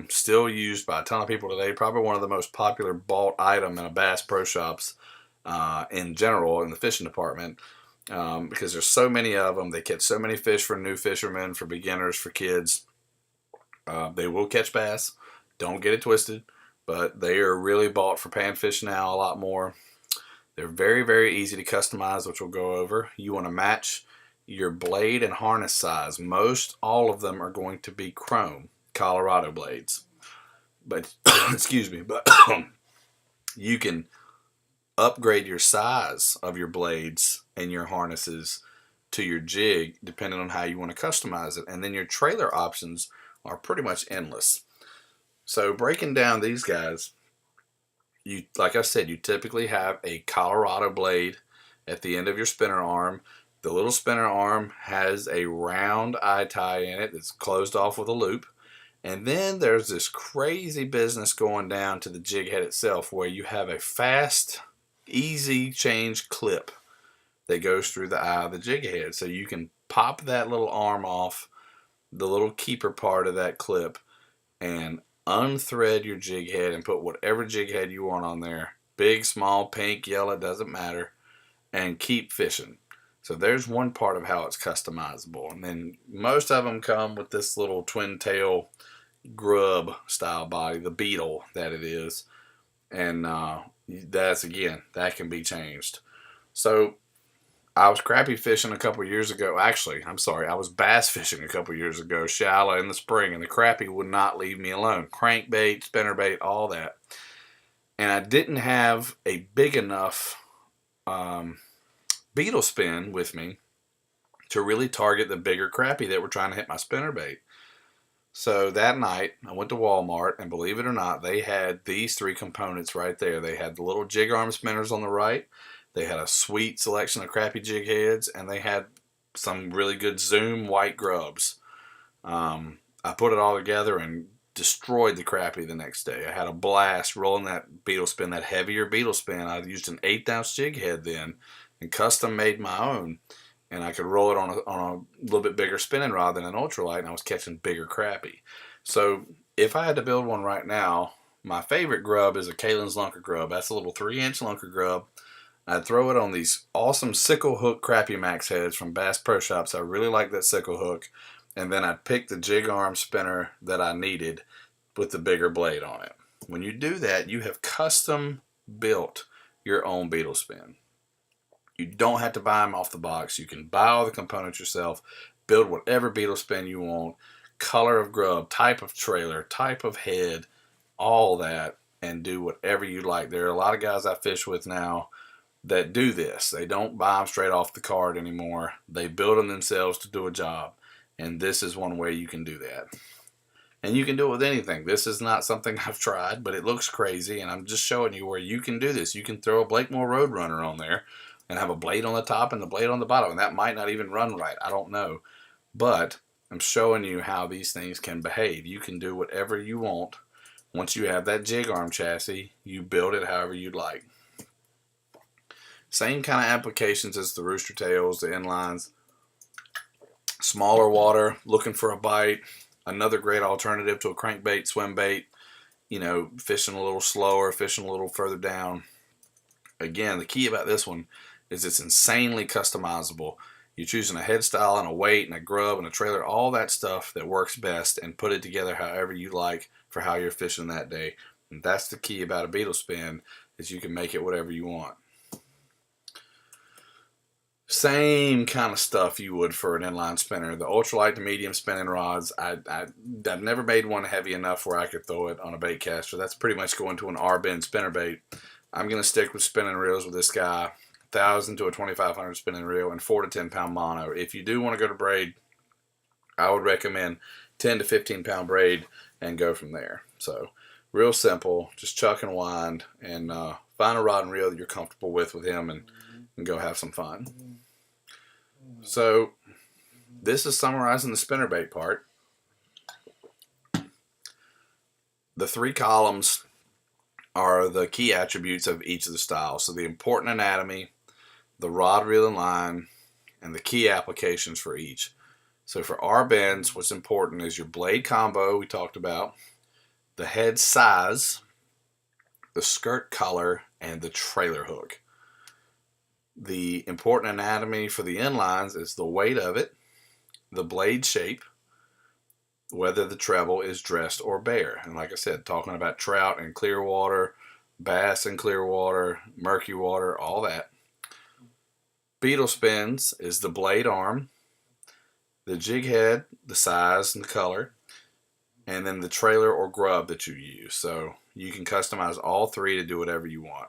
Still used by a ton of people today. Probably one of the most popular bought item in a Bass Pro Shops in general in the fishing department, because there's so many of them. They catch so many fish for new fishermen, for beginners, for kids. They will catch bass. Don't get it twisted, but they are really bought for panfish now a lot more. They're very, very easy to customize, which we'll go over. You want to match your blade and harness size. Most all of them are going to be chrome Colorado blades. But excuse me, but you can upgrade your size of your blades and your harnesses to your jig depending on how you want to customize it. And then your trailer options are pretty much endless. So breaking down these guys, you, like I said, you typically have a Colorado blade at the end of your spinner arm. The little spinner arm has a round eye tie in it that's closed off with a loop. And then there's this crazy business going down to the jig head itself where you have a fast, easy change clip that goes through the eye of the jig head. So you can pop that little arm off, the little keeper part of that clip, and unthread your jig head and put whatever jig head you want on there. Big, small, pink, yellow, it doesn't matter. And keep fishing. So there's one part of how it's customizable. And then most of them come with this little twin tail grub style body, the beetle that it is. And that's, again, that can be changed. So I was crappie fishing a couple years ago. Actually, I'm sorry, I was bass fishing a couple years ago, shallow in the spring, and the crappie would not leave me alone. Crankbait, spinnerbait, all that. And I didn't have a big enough beetle spin with me to really target the bigger crappie that were trying to hit my spinnerbait. So that night, I went to Walmart, and believe it or not, they had these three components right there. They had the little jig arm spinners on the right. They had a sweet selection of crappie jig heads, and they had some really good Zoom white grubs. I put it all together and destroyed the crappie the next day. I had a blast rolling that beetle spin, that heavier beetle spin. I used an 1/8 ounce jig head then and custom made my own. And I could roll it on a little bit bigger spinning rod than an ultralight, and I was catching bigger crappie. So if I had to build one right now, my favorite grub is a Kalen's Lunker grub. That's a little 3-inch Lunker grub. I'd throw it on these awesome sickle hook crappie max heads from Bass Pro Shops. I really like that sickle hook. And then I'd pick the jig arm spinner that I needed with the bigger blade on it. When you do that, you have custom built your own beetle spin. You don't have to buy them off the box. You can buy all the components yourself, build whatever beetle spin you want, color of grub, type of trailer, type of head, all that, and do whatever you like. There are a lot of guys I fish with now that do this. They don't buy them straight off the card anymore. They build them themselves to do a job, and this is one way you can do that. And you can do it with anything. This is not something I've tried, but it looks crazy, and I'm just showing you where you can do this. You can throw a Blakemore Roadrunner on there and have a blade on the top and the blade on the bottom, and that might not even run right. I don't know. But I'm showing you how these things can behave. You can do whatever you want. Once you have that jig arm chassis, you build it however you'd like. Same kind of applications as the rooster tails, the inlines. Smaller water, looking for a bite. Another great alternative to a crankbait, swim bait. You know, fishing a little slower, fishing a little further down. Again, the key about this one is it's insanely customizable. You're choosing a head style and a weight and a grub and a trailer, all that stuff that works best, and put it together however you like for how you're fishing that day. And that's the key about a beetle spin, is you can make it whatever you want. Same kind of stuff you would for an inline spinner. The ultralight to medium spinning rods, I've never made one heavy enough where I could throw it on a bait caster. That's pretty much going to an R-bend spinnerbait. I'm going to stick with spinning reels with this guy, 1,000 to a 2,500 spinning reel, and 4 to 10 pound mono. If you do want to go to braid, I would recommend 10 to 15 pound braid and go from there. So real simple, just chuck and wind, and find a rod and reel that you're comfortable with him, and go have some fun. So this is summarizing the spinnerbait part. The 3 columns are the key attributes of each of the styles. So the important anatomy, the rod, reel, and line, and the key applications for each. So for R-bends, what's important is your blade combo we talked about, the head size, the skirt color, and the trailer hook. The important anatomy for the inlines is the weight of it, the blade shape, whether the treble is dressed or bare. And like I said, talking about trout and clear water, bass in clear water, murky water, all that. Beetle spins is the blade arm, the jig head, the size and the color, and then the trailer or grub that you use. So you can customize all three to do whatever you want.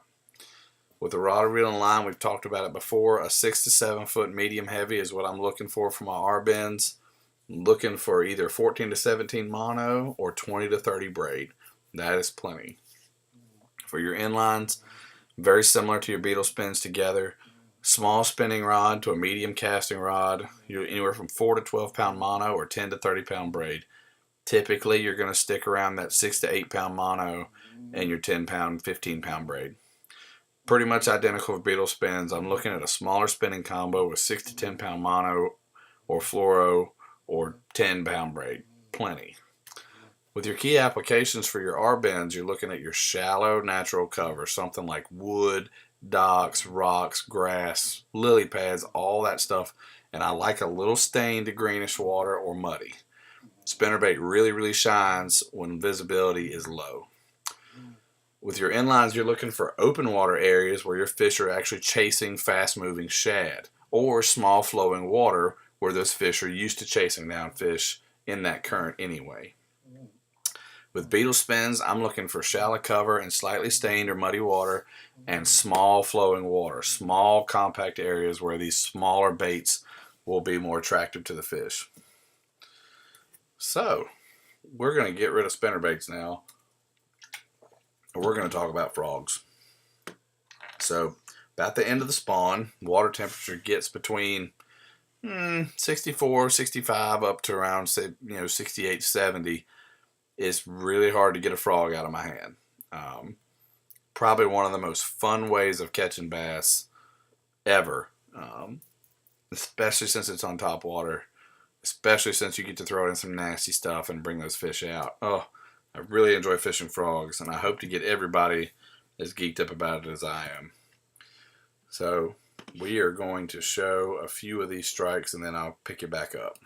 With the rod, reel, and line, we've talked about it before. A 6 to 7 foot medium heavy is what I'm looking for my R-bends. I'm looking for either 14 to 17 mono or 20 to 30 braid. That is plenty. For your inlines, very similar to your beetle spins together. Small spinning rod to a medium casting rod. You're anywhere from 4 to 12 pound mono or 10 to 30 pound braid. Typically, you're going to stick around that 6 to 8 pound mono and your 10 pound, 15 pound braid. Pretty much identical with beetle spins. I'm looking at a smaller spinning combo with 6 to 10 pound mono or fluoro or 10 pound braid. Plenty. With your key applications for your R-bends, you're looking at your shallow natural cover, something like wood, docks, rocks, grass, lily pads, all that stuff. And I like a little stained to greenish water or muddy. Spinnerbait really shines when visibility is low. With your inlines, you're looking for open water areas where your fish are actually chasing fast-moving shad, or small flowing water where those fish are used to chasing down fish in that current anyway. With beetle spins, I'm looking for shallow cover and slightly stained or muddy water and small flowing water, small compact areas where these smaller baits will be more attractive to the fish. So, we're going to get rid of spinnerbaits now. We're going to talk about frogs. So, about the end of the spawn, water temperature gets between 64, 65 up to around 68, 70. It's really hard to get a frog out of my hand. Probably one of the most fun ways of catching bass ever, especially since it's on top water, especially since you get to throw in some nasty stuff and bring those fish out. Oh, I really enjoy fishing frogs, and I hope to get everybody as geeked up about it as I am. So we are going to show a few of these strikes, and then I'll pick you back up.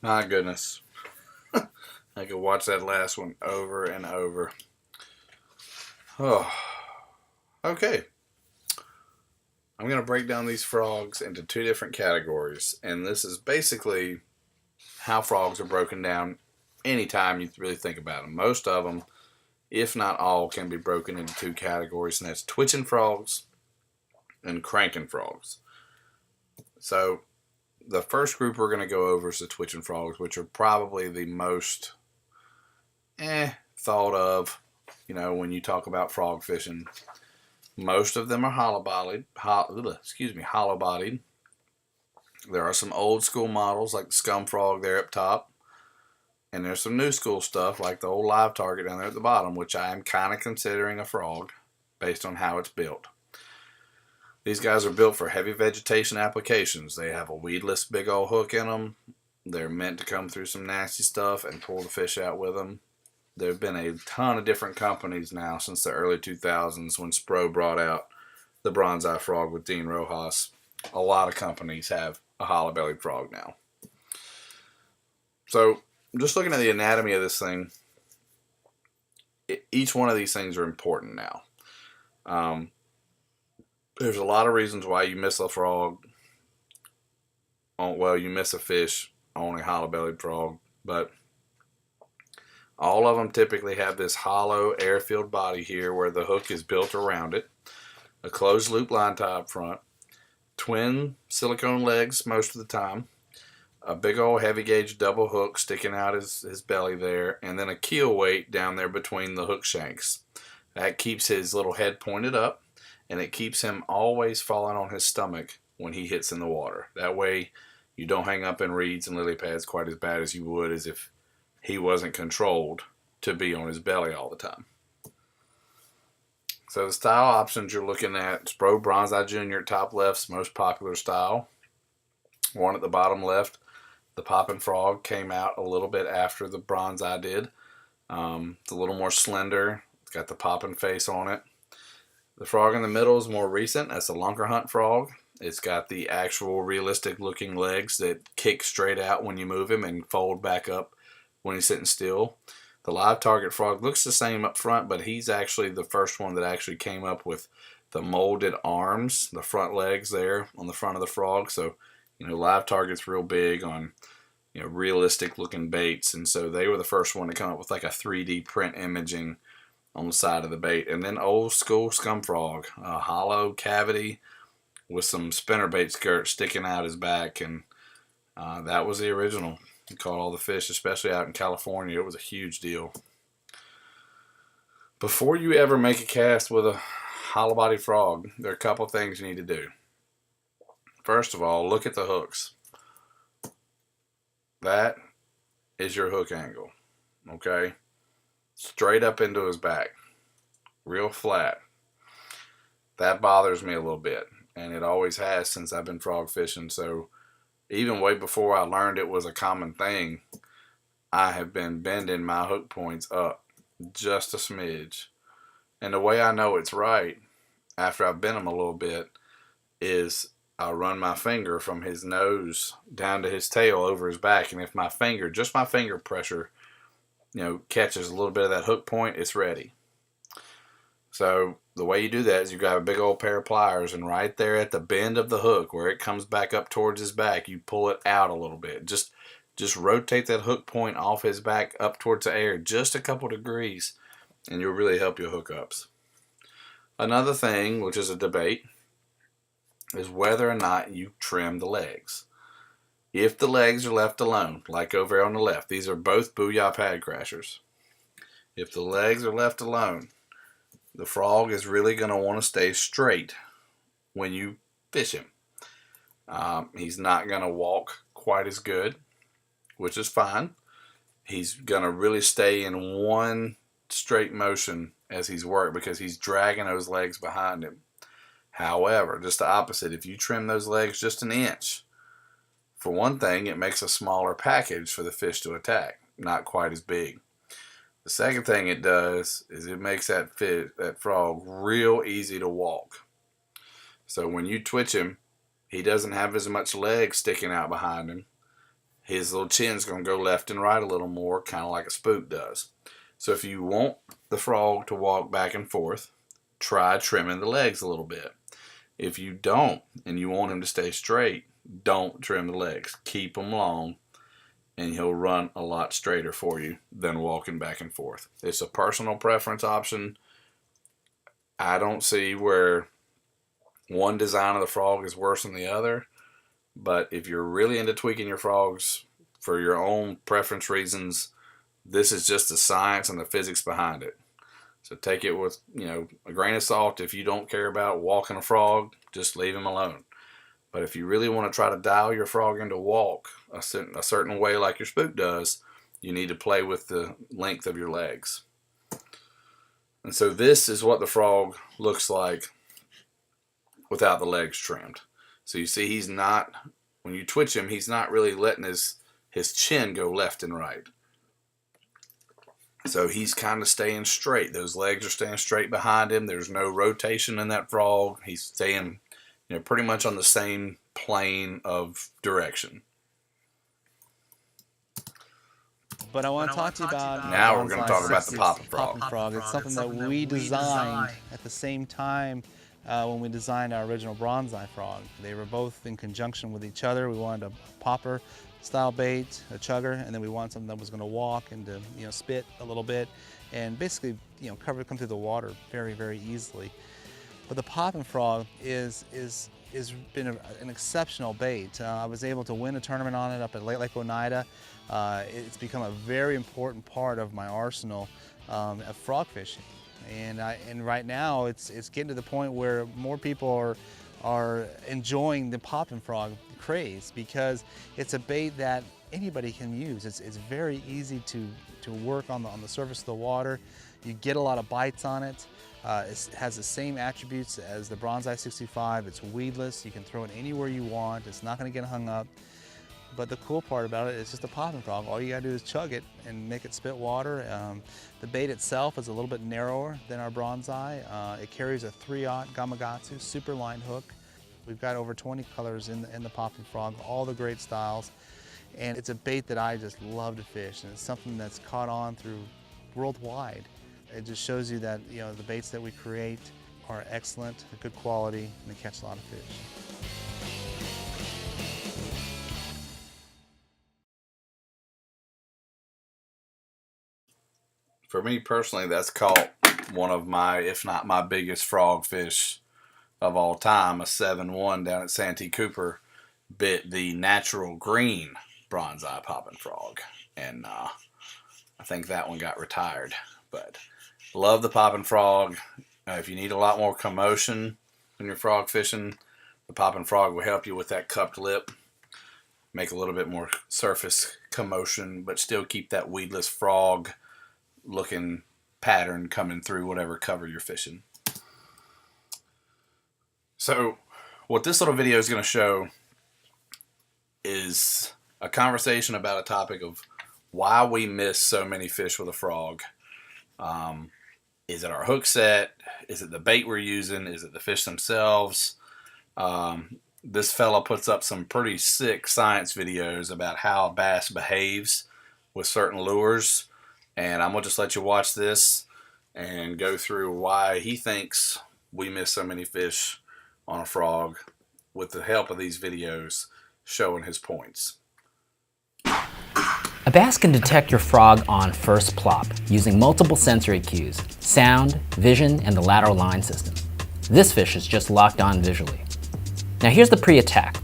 My goodness. I could watch that last one over and over. Oh, okay. I'm going to break down these frogs into two different categories. And this is basically how frogs are broken down anytime you really think about them. Most of them, if not all, can be broken into two categories, and that's twitching frogs and cranking frogs. So the first group we're going to go over is the twitching frogs, which are probably the most thought of, when you talk about frog fishing. Most of them are hollow bodied. There are some old school models like the scum frog there up top, and there's some new school stuff like the old live target down there at the bottom, which I am kind of considering a frog based on how it's built. These guys are built for heavy vegetation applications. They have a weedless big old hook in them. They're meant to come through some nasty stuff and pull the fish out with them. There have been a ton of different companies now since the early 2000s when Spro brought out the bronze-eye frog with Dean Rojas. A lot of companies have a hollow-bellied frog now. So just looking at the anatomy of this thing, each one of these things are important now. There's a lot of reasons why you miss a frog. You miss a fish on a hollow-bellied frog, but all of them typically have this hollow air-filled body here where the hook is built around it, a closed loop line tie up front, twin silicone legs most of the time, a big old heavy gauge double hook sticking out his belly there, and then a keel weight down there between the hook shanks. That keeps his little head pointed up, and it keeps him always falling on his stomach when he hits in the water. That way you don't hang up in reeds and lily pads quite as bad as you would as if he wasn't controlled to be on his belly all the time. So the style options you're looking at, Spro Bronze-Eye Junior at top left's most popular style. One at the bottom left, the Poppin' Frog, came out a little bit after the Bronze-Eye did. It's a little more slender. It's got the poppin' face on it. The frog in the middle is more recent. That's the Lunker Hunt frog. It's got the actual realistic looking legs that kick straight out when you move him and fold back up when he's sitting still. The live target frog looks the same up front, but he's actually the first one that actually came up with the molded arms, the front legs there on the front of the frog. So, live target's real big on, realistic looking baits. And so they were the first one to come up with like a 3D print imaging on the side of the bait. And then old school scum frog, a hollow cavity with some spinnerbait skirts sticking out his back. And that was the original. He caught all the fish, especially out in California. It was a huge deal. Before you ever make a cast with a hollow body frog, there are a couple things you need to do. First of all, look at the hooks. That is your hook angle. Okay? Straight up into his back. Real flat. That bothers me a little bit. And it always has since I've been frog fishing. So even way before I learned it was a common thing, I have been bending my hook points up just a smidge. And the way I know it's right, after I've bent them a little bit, is I'll run my finger from his nose down to his tail over his back. And if my finger, just my finger pressure, catches a little bit of that hook point, it's ready. So the way you do that is you got a big old pair of pliers, and right there at the bend of the hook where it comes back up towards his back, you pull it out a little bit. Just rotate that hook point off his back up towards the air just a couple degrees, and you'll really help your hookups. Another thing, which is a debate, is whether or not you trim the legs. If the legs are left alone, like over on the left, these are both Booyah Pad Crashers. If the legs are left alone, the frog is really going to want to stay straight when you fish him. He's not going to walk quite as good, which is fine. He's going to really stay in one straight motion as he's worked because he's dragging those legs behind him. However, just the opposite, if you trim those legs just an inch, for one thing, it makes a smaller package for the fish to attack, not quite as big. The second thing it does is it makes that frog real easy to walk. So when you twitch him, he doesn't have as much leg sticking out behind him. his little chin's going to go left and right a little more, kind of like a spook does. So if you want the frog to walk back and forth, try trimming the legs a little bit. If you don't, and you want him to stay straight, don't trim the legs. Keep them long, and he'll run a lot straighter for you than walking back and forth. It's a personal preference option. I don't see where one design of the frog is worse than the other, but if you're really into tweaking your frogs for your own preference reasons, this is just the science and the physics behind it. So take it with, a grain of salt. If you don't care about walking a frog, just leave him alone. But if you really want to try to dial your frog into walk a certain way like your spook does, you need to play with the length of your legs. And so this is what the frog looks like without the legs trimmed. So you see he's not, when you twitch him, he's not really letting his chin go left and right. So he's kind of staying straight. Those legs are staying straight behind him. There's no rotation in that frog. He's staying, pretty much on the same plane of direction. But I want to talk to you about... Now we're going to talk about the popping frog. It's something that we designed at the same time when we designed our original bonsai frog. They were both in conjunction with each other. We wanted a popper style bait, a chugger, and then we wanted something that was going to walk and to spit a little bit and basically come through the water very, very easily. But the popping frog is been an exceptional bait. I was able to win a tournament on it up at Lake Oneida. It's become a very important part of my arsenal of frog fishing. And right now it's getting to the point where more people are enjoying the popping frog craze because it's a bait that anybody can use. It's very easy to work on the surface of the water. You get a lot of bites on it. It has the same attributes as the Bonsai 65. It's weedless. You can throw it anywhere you want. It's not going to get hung up. But the cool part about it is just a popping frog. All you got to do is chug it and make it spit water. The bait itself is a little bit narrower than our Bonsai. It carries a 3/0 Gamakatsu super line hook. We've got over 20 colors in the popping frog, all the great styles. And it's a bait that I just love to fish, and it's something that's caught on through worldwide. It just shows you that the baits that we create are excellent, good quality, and they catch a lot of fish. For me personally, that's caught one of my, if not my biggest frog fish of all time. A 7-1 down at Santee Cooper bit the natural green bonsai popping frog, and I think that one got retired. But love the popping frog. If you need a lot more commotion when you're frog fishing, the popping frog will help you with that cupped lip, make a little bit more surface commotion, but still keep that weedless frog looking pattern coming through whatever cover you're fishing. So what this little video is going to show is a conversation about a topic of why we miss so many fish with a frog. Is it our hook set? Is it the bait we're using? Is it the fish themselves? This fella puts up some pretty sick science videos about how bass behaves with certain lures. And I'm going to just let you watch this and go through why he thinks we miss so many fish on a frog with the help of these videos showing his points. A bass can detect your frog on first plop using multiple sensory cues, sound, vision, and the lateral line system. This fish is just locked on visually. Now here's the pre-attack.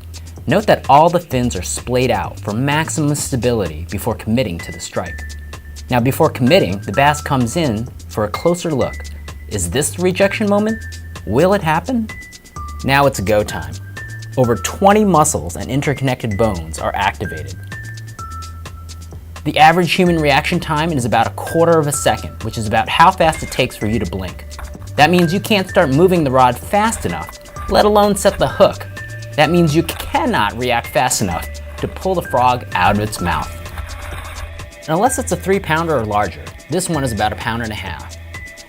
Note that all the fins are splayed out for maximum stability before committing to the strike. Now before committing, the bass comes in for a closer look. Is this the rejection moment? Will it happen? Now it's go time. Over 20 muscles and interconnected bones are activated. The average human reaction time is about 1/4 of a second, which is about how fast it takes for you to blink. That means you can't start moving the rod fast enough, let alone set the hook. That means you cannot react fast enough to pull the frog out of its mouth. And unless it's a 3-pounder or larger, this one is about 1.5 pounds.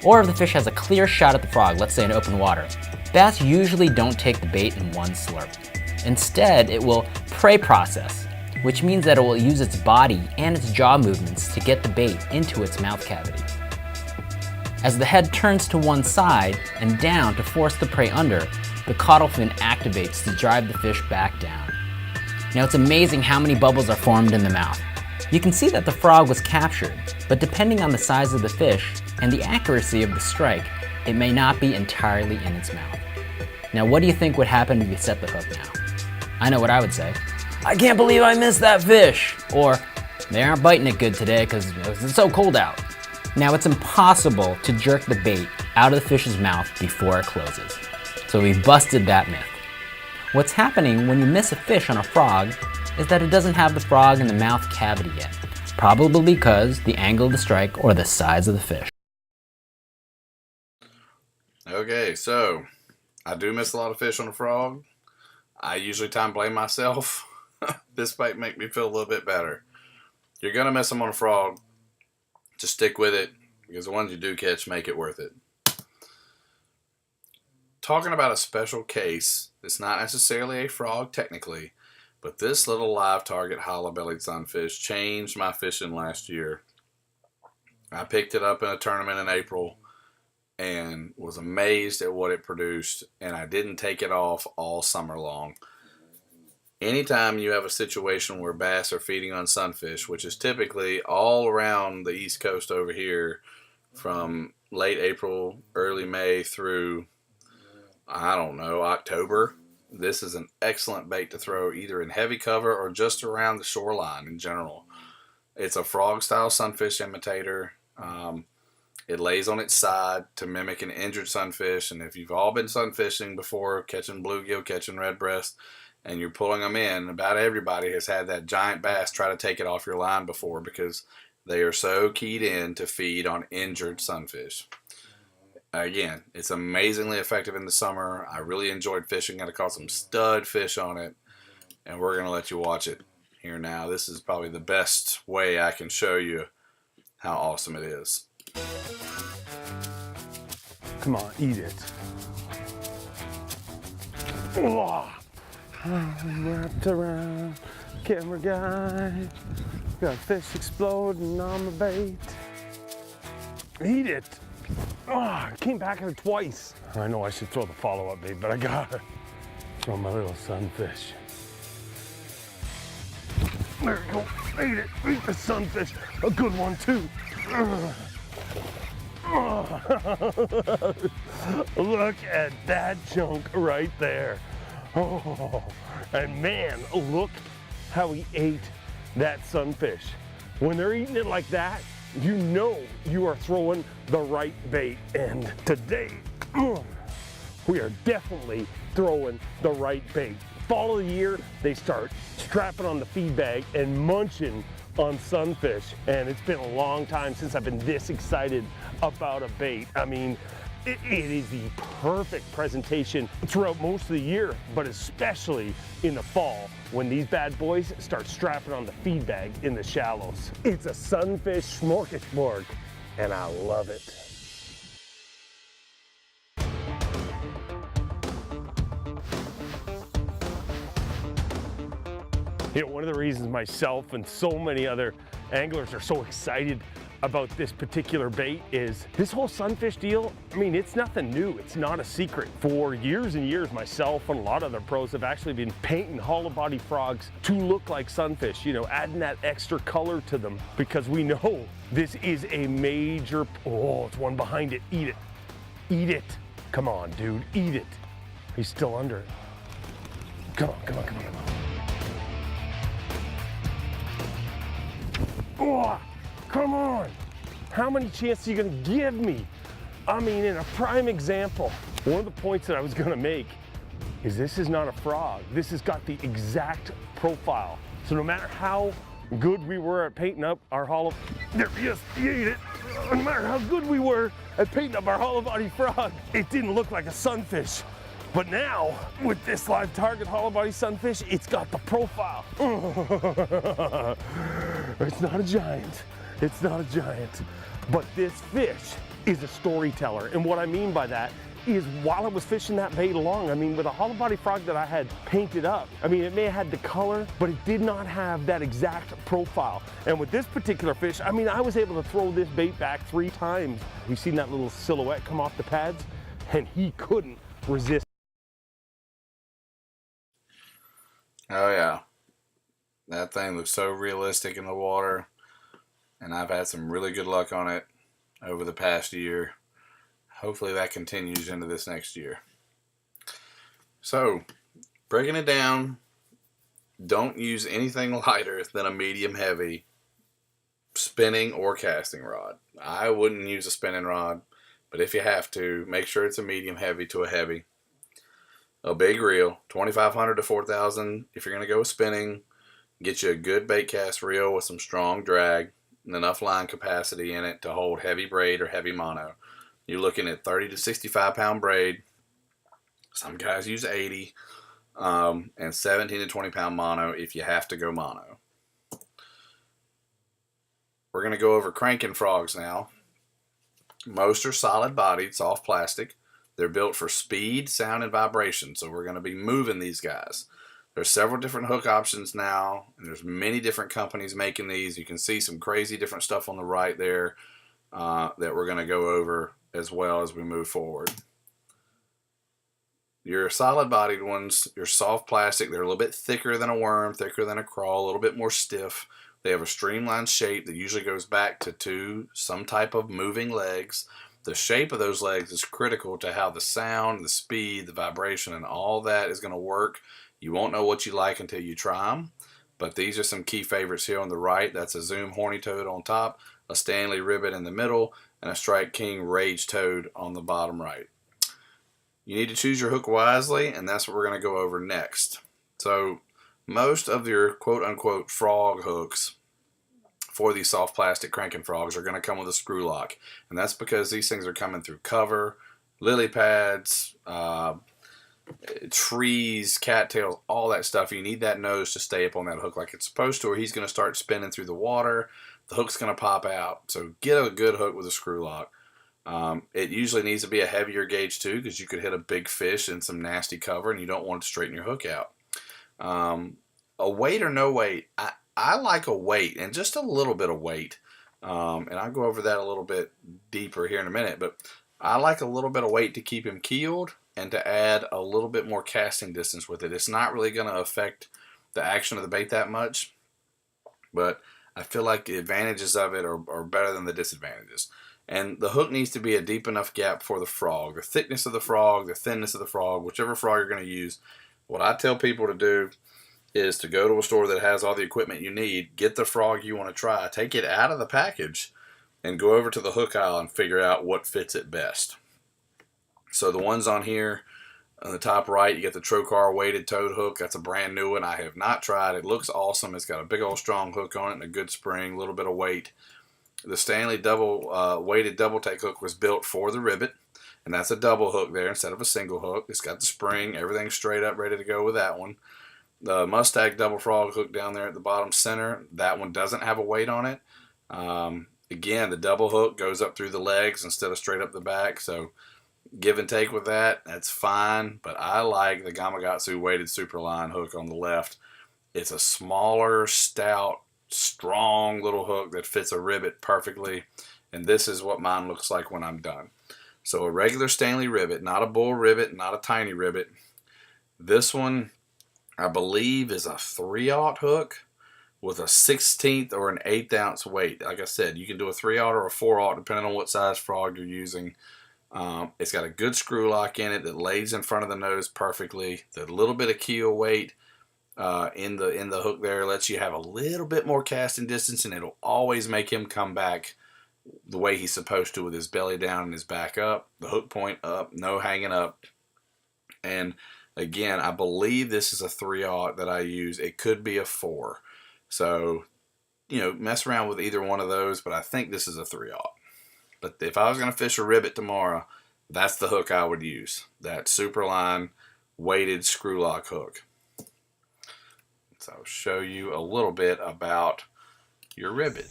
Or if the fish has a clear shot at the frog, let's say in open water, bass usually don't take the bait in one slurp. Instead, it will prey process, which means that it will use its body and its jaw movements to get the bait into its mouth cavity. As the head turns to one side and down to force the prey under, the caudal fin activates to drive the fish back down. Now it's amazing how many bubbles are formed in the mouth. You can see that the frog was captured, but depending on the size of the fish and the accuracy of the strike, it may not be entirely in its mouth. Now what do you think would happen if you set the hook now? I know what I would say. I can't believe I missed that fish! Or, they aren't biting it good today because it's so cold out. Now it's impossible to jerk the bait out of the fish's mouth before it closes. So we busted that myth. What's happening when you miss a fish on a frog is that it doesn't have the frog in the mouth cavity yet, probably because the angle of the strike or the size of the fish. Okay, so I do miss a lot of fish on a frog. I usually time blame myself. This might make me feel a little bit better. You're going to miss them on a frog. Just stick with it, because the ones you do catch make it worth it. Talking about a special case, it's not necessarily a frog technically, but this little live target hollow-bellied sunfish changed my fishing last year. I picked it up in a tournament in April and was amazed at what it produced, and I didn't take it off all summer long. Anytime you have a situation where bass are feeding on sunfish, which is typically all around the East Coast over here from late April, early May through, I don't know, October, this is an excellent bait to throw either in heavy cover or just around the shoreline in general. It's a frog-style sunfish imitator. It lays on its side to mimic an injured sunfish, and if you've all been sunfishing before, catching bluegill, catching redbreast, and you're pulling them in, about everybody has had that giant bass try to take it off your line before because they are so keyed in to feed on injured sunfish. Again, it's amazingly effective in the summer. I really enjoyed fishing it. I caught some stud fish on it, and we're going to let you watch it here now. This is probably the best way I can show you how awesome it is. Come on, eat it. Oh, wrapped around, camera guy. Got fish exploding on the bait. Eat it. Oh, I came back at it twice. I know I should throw the follow-up bait, but I gotta throw my little sunfish. There you go. Eat it. Eat the sunfish. A good one, too. Look at that chunk right there. Oh, and man, look how he ate that sunfish. When they're eating it like that, you know you are throwing the right bait. And today, we are definitely throwing the right bait. Fall of the year, they start strapping on the feed bag and munching on sunfish. And it's been a long time since I've been this excited about a bait. I mean, it is the perfect presentation throughout most of the year, but especially in the fall when these bad boys start strapping on the feed bag in the shallows. It's a sunfish smorgasbord, and I love it. You know, one of the reasons myself and so many other anglers are so excited about this particular bait is this whole sunfish deal. I mean, it's nothing new. It's not a secret. For years and years, myself and a lot of other pros have actually been painting hollow body frogs to look like sunfish, you know, adding that extra color to them because we know this is a major, oh, it's one behind it. Eat it. Eat it. Come on, dude, eat it. He's still under it. Come on, come on, come on, come on. Oh, come on. How many chances are you gonna give me? I mean, in a prime example, one of the points that I was gonna make is this is not a frog. This has got the exact profile. So no matter how good we were at painting up our hollow, there he is, he ate it. No matter how good we were at painting up our hollow body frog, it didn't look like a sunfish. But now, with this live target hollow body sunfish, it's got the profile. It's not a giant. It's not a giant. But this fish is a storyteller. And what I mean by that is while I was fishing that bait along, I mean, with a hollow body frog that I had painted up, I mean, it may have had the color, but it did not have that exact profile. And with this particular fish, I mean, I was able to throw this bait back 3 times. You seen that little silhouette come off the pads? And he couldn't resist. Oh yeah, that thing looks so realistic in the water, and I've had some really good luck on it over the past year. Hopefully that continues into this next year. So, breaking it down, don't use anything lighter than a medium heavy spinning or casting rod. I wouldn't use a spinning rod, but if you have to, make sure it's a medium heavy to a heavy. A big reel, 2,500 to 4,000 if you're going to go with spinning. Get you a good bait cast reel with some strong drag and enough line capacity in it to hold heavy braid or heavy mono. You're looking at 30 to 65 pound braid. Some guys use 80, and 17 to 20 pound mono if you have to go mono. We're going to go over cranking frogs now. Most are solid bodied, soft plastic. They're built for speed, sound, and vibration, so we're going to be moving these guys. There's several different hook options now, and there's many different companies making these. You can see some crazy different stuff on the right there that we're going to go over as well as we move forward. Your solid-bodied ones, your soft plastic, they're a little bit thicker than a worm, thicker than a crawl, a little bit more stiff. They have a streamlined shape that usually goes back to some type of moving legs. The shape of those legs is critical to how the sound, the speed, the vibration, and all that is going to work. You won't know what you like until you try them. But these are some key favorites here on the right. That's a Zoom Horny Toad on top, a Stanley Ribbit in the middle, and a Strike King Rage Toad on the bottom right. You need to choose your hook wisely, and that's what we're going to go over next. So most of your quote-unquote frog hooks for these soft plastic cranking frogs are going to come with a screw lock, and that's because these things are coming through cover, lily pads, trees, cattails, all that stuff. You need that nose to stay up on that hook like it's supposed to, or he's going to start spinning through the water. The hook's going to pop out. So get a good hook with a screw lock. It usually needs to be a heavier gauge too, because you could hit a big fish in some nasty cover and you don't want to straighten your hook out. A weight or no weight, I like a weight, and just a little bit of weight. And I'll go over that a little bit deeper here in a minute, but I like a little bit of weight to keep him keeled and to add a little bit more casting distance with it. It's not really going to affect the action of the bait that much, but I feel like the advantages of it are better than the disadvantages. And the hook needs to be a deep enough gap for the frog. The thickness of the frog, the thinness of the frog, whichever frog you're going to use. What I tell people to do is to go to a store that has all the equipment you need, get the frog you want to try, take it out of the package, and go over to the hook aisle and figure out what fits it best. So the ones on here, on the top right, you get the Trocar weighted toad hook. That's a brand new one. I have not tried. It looks awesome. It's got a big old strong hook on it and a good spring, a little bit of weight. The Stanley weighted double take hook was built for the ribbit, and that's a double hook there instead of a single hook. It's got the spring, everything's straight up, ready to go with that one. The Mustang double frog hook down there at the bottom center, that one doesn't have a weight on it. Again, the double hook goes up through the legs instead of straight up the back, so give and take with that, that's fine. But I like the Gamakatsu weighted Superline hook on the left. It's a smaller, stout, strong little hook that fits a ribbit perfectly, and this is what mine looks like when I'm done. So a regular Stanley ribbit, not a bull ribbit, not a tiny ribbit. This one, I believe, is a 3/0 hook with a 1/16 or an 1/8 ounce weight. Like I said, you can do a 3/0 or a 4/0 depending on what size frog you're using. It's got a good screw lock in it that lays in front of the nose perfectly. The little bit of keel weight in the hook there lets you have a little bit more casting distance, and it'll always make him come back the way he's supposed to, with his belly down and his back up, the hook point up, no hanging up. And again, I believe this is a 3/0 that I use. It could be a 4. So, mess around with either one of those, but I think this is a 3/0. But if I was going to fish a ribbit tomorrow, that's the hook I would use. That Superline weighted screw lock hook. So I'll show you a little bit about your ribbit.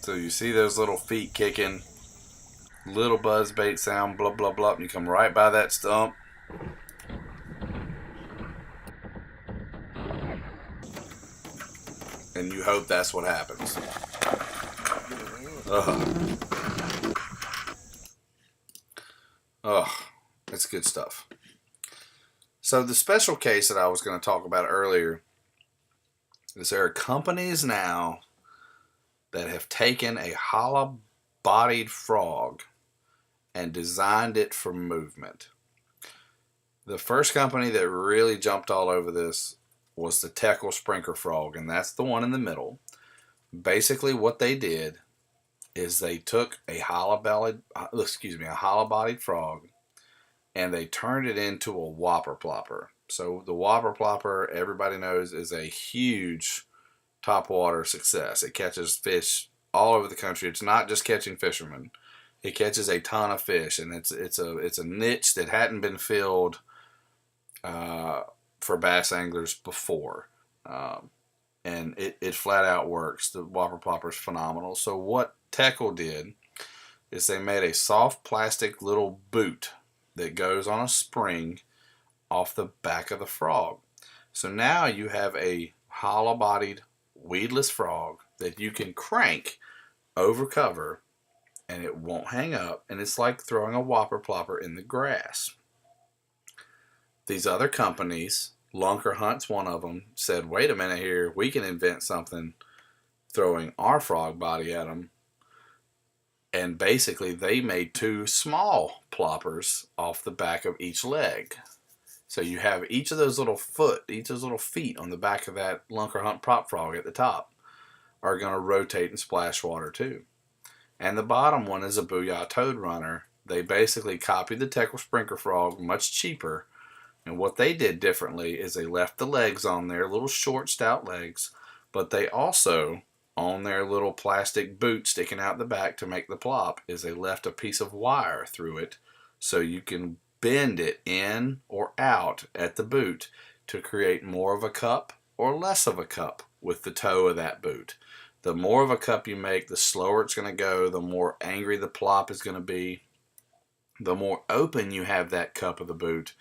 So you see those little feet kicking, little buzz bait sound, blah, blah, blah, and you come right by that stump. And you hope that's what happens. Ugh. Ugh. It's good stuff. So the special case that I was going to talk about earlier is there are companies now that have taken a hollow-bodied frog and designed it for movement. The first company that really jumped all over this was the Teckle Sprinkler Frog, and that's the one in the middle. Basically what they did is they took a hollow-bodied frog and they turned it into a whopper plopper. So the whopper plopper, everybody knows, is a huge topwater success. It catches fish all over the country. It's not just catching fishermen. It catches a ton of fish, and it's a niche that hadn't been filled for bass anglers before, and it flat out works. The whopper plopper is phenomenal. So what Teckle did is they made a soft plastic little boot that goes on a spring off the back of the frog. So now you have a hollow-bodied weedless frog that you can crank over cover and it won't hang up, and it's like throwing a whopper plopper in the grass. These other companies, Lunker Hunt's one of them, said, wait a minute here, we can invent something throwing our frog body at them. And basically they made two small ploppers off the back of each leg. So you have each of those little feet on the back of that Lunker Hunt prop frog at the top are going to rotate and splash water too. And the bottom one is a Booyah Toad Runner. They basically copied the Teckle Sprinkler Frog, much cheaper. And what they did differently is they left the legs on there, little short, stout legs, but they also, on their little plastic boot sticking out the back to make the plop, is they left a piece of wire through it so you can bend it in or out at the boot to create more of a cup or less of a cup with the toe of that boot. The more of a cup you make, the slower it's going to go, the more angry the plop is going to be. The more open you have that cup of the boot,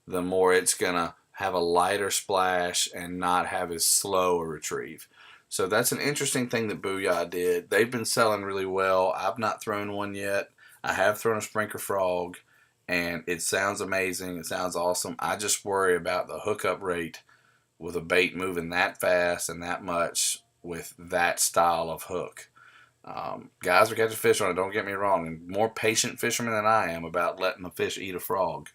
the more it's going to have a lighter splash and not have as slow a retrieve. So that's an interesting thing that Booyah did. They've been selling really well. I've not thrown one yet. I have thrown a sprinkler frog, and it sounds amazing. It sounds awesome. I just worry about the hookup rate with a bait moving that fast and that much with that style of hook. Guys are catching fish on it, don't get me wrong, and more patient fishermen than I am about letting the fish eat a frog.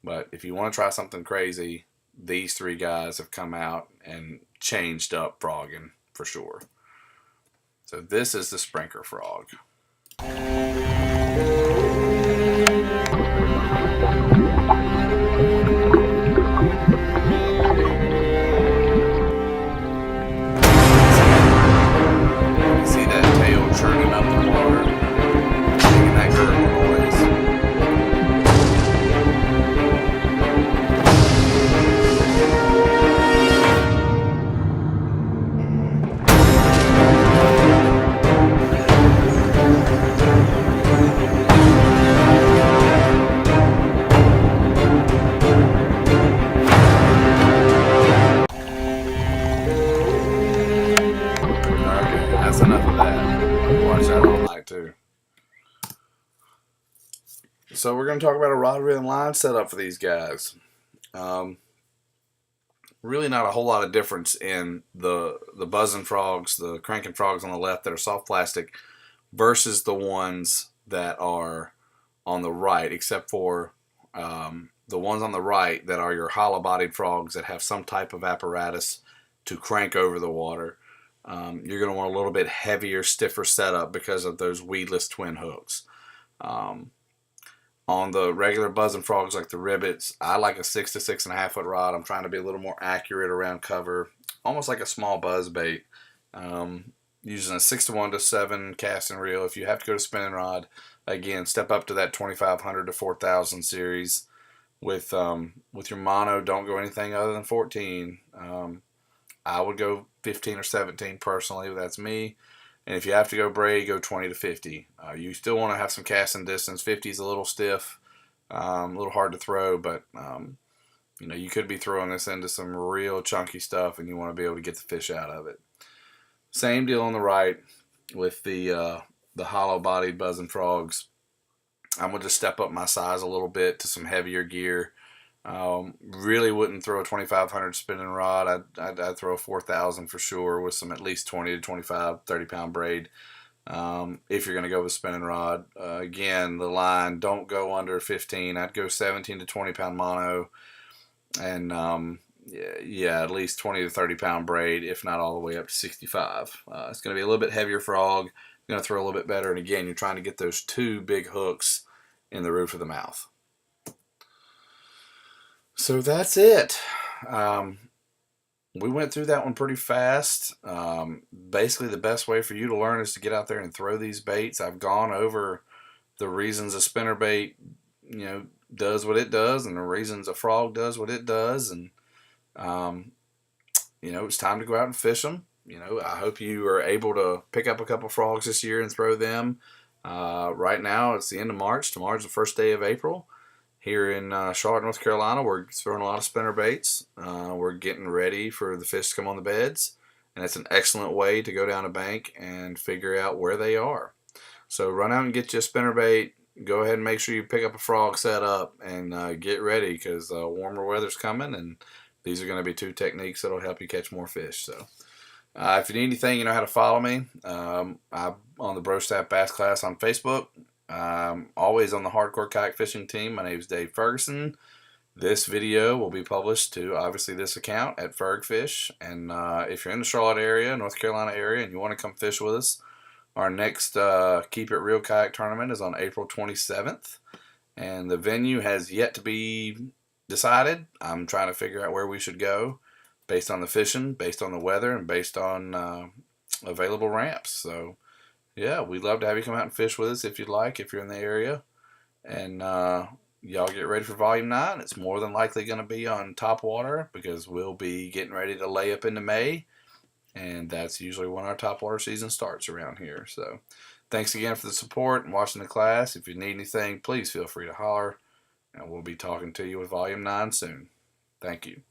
But if you want to try something crazy, these three guys have come out and changed up frogging for sure. So this is the Sprinkler Frog. See that tail churning up the water, making that gurgle noise. That's enough of that. Watch that all night too. So we're going to talk about a rod, reel, and line setup for these guys. Really not a whole lot of difference in the buzzing frogs, the cranking frogs on the left that are soft plastic versus the ones that are on the right, except for the ones on the right that are your hollow-bodied frogs that have some type of apparatus to crank over the water. You're going to want a little bit heavier, stiffer setup because of those weedless twin hooks. On the regular buzzing frogs like the ribbits, I like a 6 to 6.5 foot rod. I'm trying to be a little more accurate around cover, almost like a small buzz bait. using a 6-to-1 to 7 casting reel. If you have to go to spinning rod, again, step up to that 2500 to 4000 series. With your mono, don't go anything other than 14. I would go 15 or 17 personally. That's me. And if you have to go braid, go 20 to 50. You still want to have some casting distance. 50 is a little stiff, a little hard to throw, but you know, you could be throwing this into some real chunky stuff, and you want to be able to get the fish out of it. Same deal on the right with the hollow-bodied buzzing frogs. I'm gonna just step up my size a little bit to some heavier gear. Really wouldn't throw a 2500 spinning rod. I'd throw a 4000 for sure with some at least 20 to 25, 30 pound braid. If you're going to go with spinning rod, again, the line, don't go under 15. I'd go 17 to 20 pound mono, and yeah, at least 20 to 30 pound braid, if not all the way up to 65. It's going to be a little bit heavier frog, going to throw a little bit better, and again, you're trying to get those 2 big hooks in the roof of the mouth. So that's it. We went through that one pretty fast. Basically, the best way for you to learn is to get out there and throw these baits. I've gone over the reasons a spinnerbait, you know, does what it does, and the reasons a frog does what it does, and you know, it's time to go out and fish them. You know, I hope you are able to pick up a couple frogs this year and throw them. Right now, it's the end of March. Tomorrow's the first day of April. Here in Charlotte, North Carolina, we're throwing a lot of spinnerbaits. We're getting ready for the fish to come on the beds, and it's an excellent way to go down a bank and figure out where they are. So run out and get you a spinnerbait. Go ahead and make sure you pick up a frog set up and get ready, because warmer weather's coming, and these are going to be 2 techniques that'll help you catch more fish. So if you need anything, you know how to follow me. I'm on the Bro Staff Bass Class on Facebook. Always on the Hardcore Kayak Fishing team. My name is Dave Ferguson. This video will be published to, obviously, this account at Fergfish. And if you're in the Charlotte area, North Carolina area, and you want to come fish with us, our next Keep It Real Kayak tournament is on April 27th. And the venue has yet to be decided. I'm trying to figure out where we should go based on the fishing, based on the weather, and based on available ramps. So yeah, we'd love to have you come out and fish with us if you'd like, if you're in the area. And y'all get ready for Volume 9. It's more than likely going to be on top water, because we'll be getting ready to lay up into May. And that's usually when our top water season starts around here. So thanks again for the support and watching the class. If you need anything, please feel free to holler. And we'll be talking to you with Volume 9 soon. Thank you.